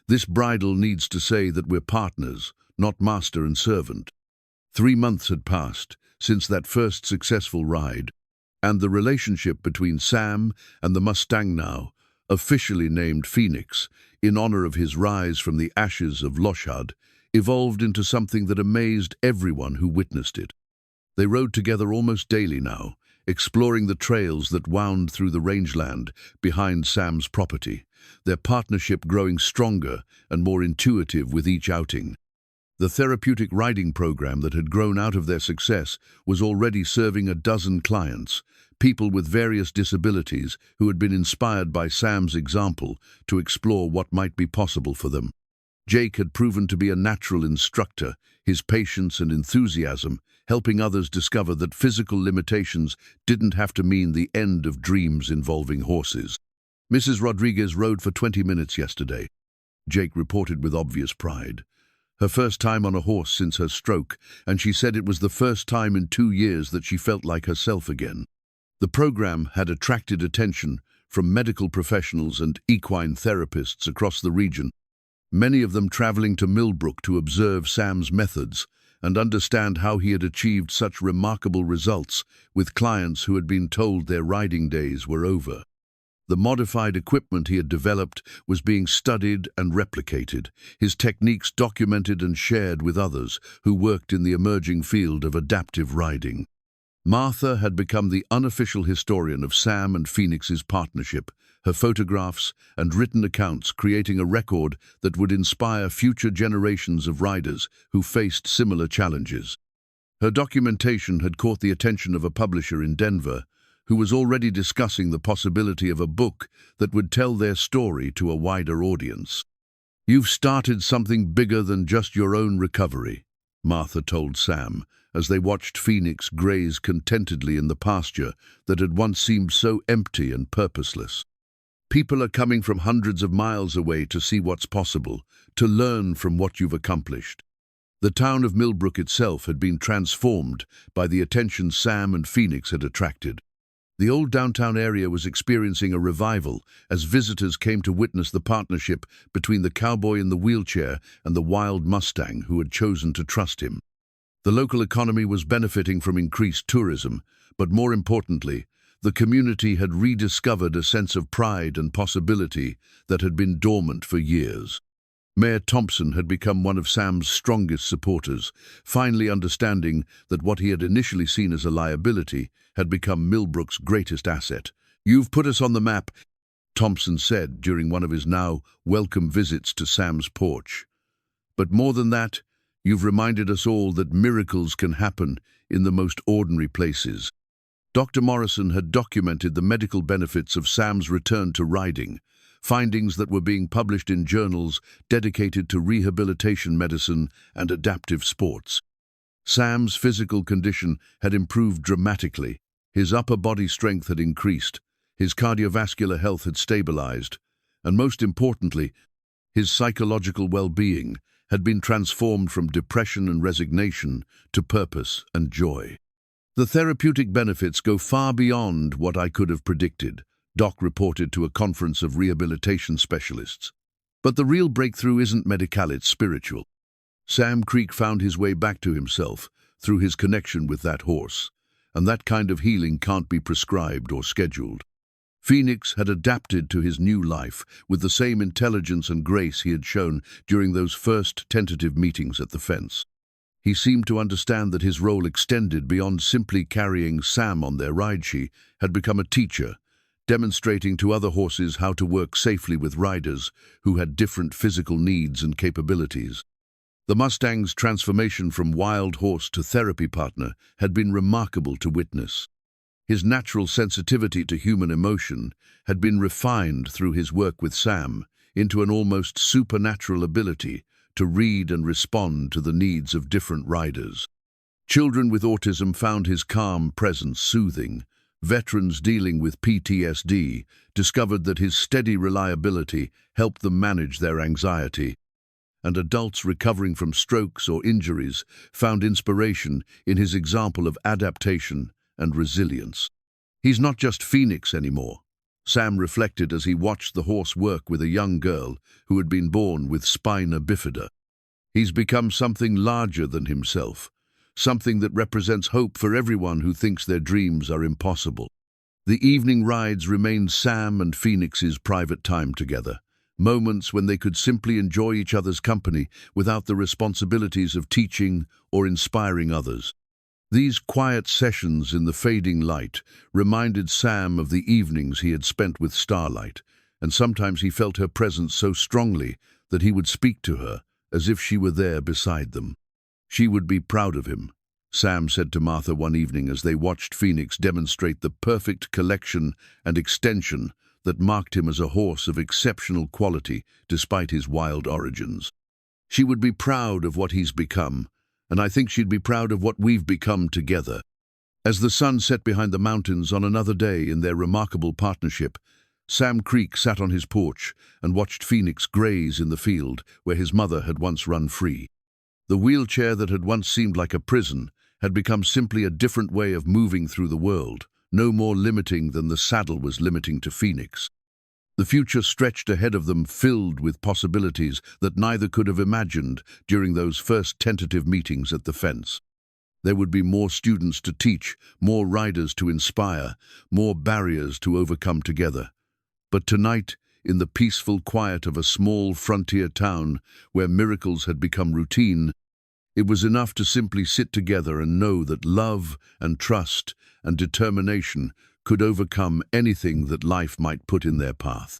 This bridle needs to say that we're partners, not master and servant. 3 months had passed since that first successful ride, and the relationship between Sam and the Mustang, now officially named Phoenix, in honor of his rise from the ashes of Loshad, evolved into something that amazed everyone who witnessed it. They rode together almost daily now, exploring the trails that wound through the rangeland behind Sam's property, their partnership growing stronger and more intuitive with each outing. The therapeutic riding program that had grown out of their success was already serving a dozen clients, people with various disabilities who had been inspired by Sam's example to explore what might be possible for them. Jake had proven to be a natural instructor, his patience and enthusiasm helping others discover that physical limitations didn't have to mean the end of dreams involving horses. Mrs. Rodriguez rode for 20 minutes yesterday, Jake reported with obvious pride. Her first time on a horse since her stroke, and she said it was the first time in 2 years that she felt like herself again. The program had attracted attention from medical professionals and equine therapists across the region, many of them traveling to Milbrook to observe Sam's methods and understand how he had achieved such remarkable results with clients who had been told their riding days were over. The modified equipment he had developed was being studied and replicated, his techniques documented and shared with others who worked in the emerging field of adaptive riding. Martha had become the unofficial historian of Sam and Phoenix's partnership, her photographs and written accounts creating a record that would inspire future generations of riders who faced similar challenges. Her documentation had caught the attention of a publisher in Denver, who was already discussing the possibility of a book that would tell their story to a wider audience. "You've started something bigger than just your own recovery," Martha told Sam, as they watched Phoenix graze contentedly in the pasture that had once seemed so empty and purposeless. "People are coming from hundreds of miles away to see what's possible, to learn from what you've accomplished." The town of Milbrook itself had been transformed by the attention Sam and Phoenix had attracted. The old downtown area was experiencing a revival as visitors came to witness the partnership between the cowboy in the wheelchair and the wild Mustang who had chosen to trust him. The local economy was benefiting from increased tourism, but more importantly, the community had rediscovered a sense of pride and possibility that had been dormant for years. Mayor Thompson had become one of Sam's strongest supporters, finally understanding that what he had initially seen as a liability had become Milbrook's greatest asset. "You've put us on the map," Thompson said during one of his now welcome visits to Sam's porch. "But more than that, you've reminded us all that miracles can happen in the most ordinary places." Dr. Morrison had documented the medical benefits of Sam's return to riding, findings that were being published in journals dedicated to rehabilitation medicine and adaptive sports. Sam's physical condition had improved dramatically, his upper body strength had increased, his cardiovascular health had stabilized, and most importantly, his psychological well-being had been transformed from depression and resignation to purpose and joy. "The therapeutic benefits go far beyond what I could have predicted," Doc reported to a conference of rehabilitation specialists. "But the real breakthrough isn't medical, it's spiritual." Sam Creek found his way back to himself through his connection with that horse, and that kind of healing can't be prescribed or scheduled. Phoenix had adapted to his new life with the same intelligence and grace he had shown during those first tentative meetings at the fence. He seemed to understand that his role extended beyond simply carrying Sam on their ride. She had become a teacher, demonstrating to other horses how to work safely with riders who had different physical needs and capabilities. The Mustang's transformation from wild horse to therapy partner had been remarkable to witness. His natural sensitivity to human emotion had been refined through his work with Sam into an almost supernatural ability to read and respond to the needs of different riders. Children with autism found his calm presence soothing. Veterans dealing with PTSD discovered that his steady reliability helped them manage their anxiety. And adults recovering from strokes or injuries found inspiration in his example of adaptation and resilience. He's not just Phoenix anymore. Sam reflected as he watched the horse work with a young girl who had been born with spina bifida. He's become something larger than himself, something that represents hope for everyone who thinks their dreams are impossible. The evening rides remained Sam and Phoenix's private time together, moments when they could simply enjoy each other's company without the responsibilities of teaching or inspiring others. These quiet sessions in the fading light reminded Sam of the evenings he had spent with Starlight, and sometimes he felt her presence so strongly that he would speak to her as if she were there beside them. She would be proud of him, Sam said to Martha one evening as they watched Phoenix demonstrate the perfect collection and extension that marked him as a horse of exceptional quality despite his wild origins. She would be proud of what he's become, and I think she'd be proud of what we've become together. As the sun set behind the mountains on another day in their remarkable partnership, Sam Creek sat on his porch and watched Phoenix graze in the field where his mother had once run free. The wheelchair that had once seemed like a prison had become simply a different way of moving through the world, no more limiting than the saddle was limiting to Phoenix. The future stretched ahead of them, filled with possibilities that neither could have imagined during those first tentative meetings at the fence. There would be more students to teach, more riders to inspire, more barriers to overcome together. But tonight, in the peaceful quiet of a small frontier town where miracles had become routine, it was enough to simply sit together and know that love and trust and determination could overcome anything that life might put in their path.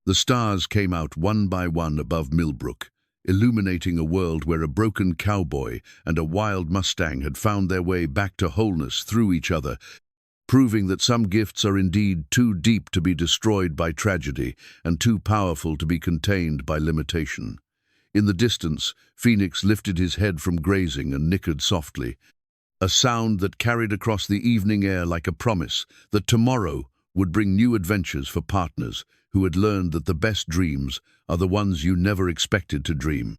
The stars came out one by one above Milbrook, illuminating a world where a broken cowboy and a wild Mustang had found their way back to wholeness through each other, proving that some gifts are indeed too deep to be destroyed by tragedy and too powerful to be contained by limitation. In the distance, Phoenix lifted his head from grazing and nickered softly, a sound that carried across the evening air like a promise that tomorrow would bring new adventures for partners who had learned that the best dreams are the ones you never expected to dream.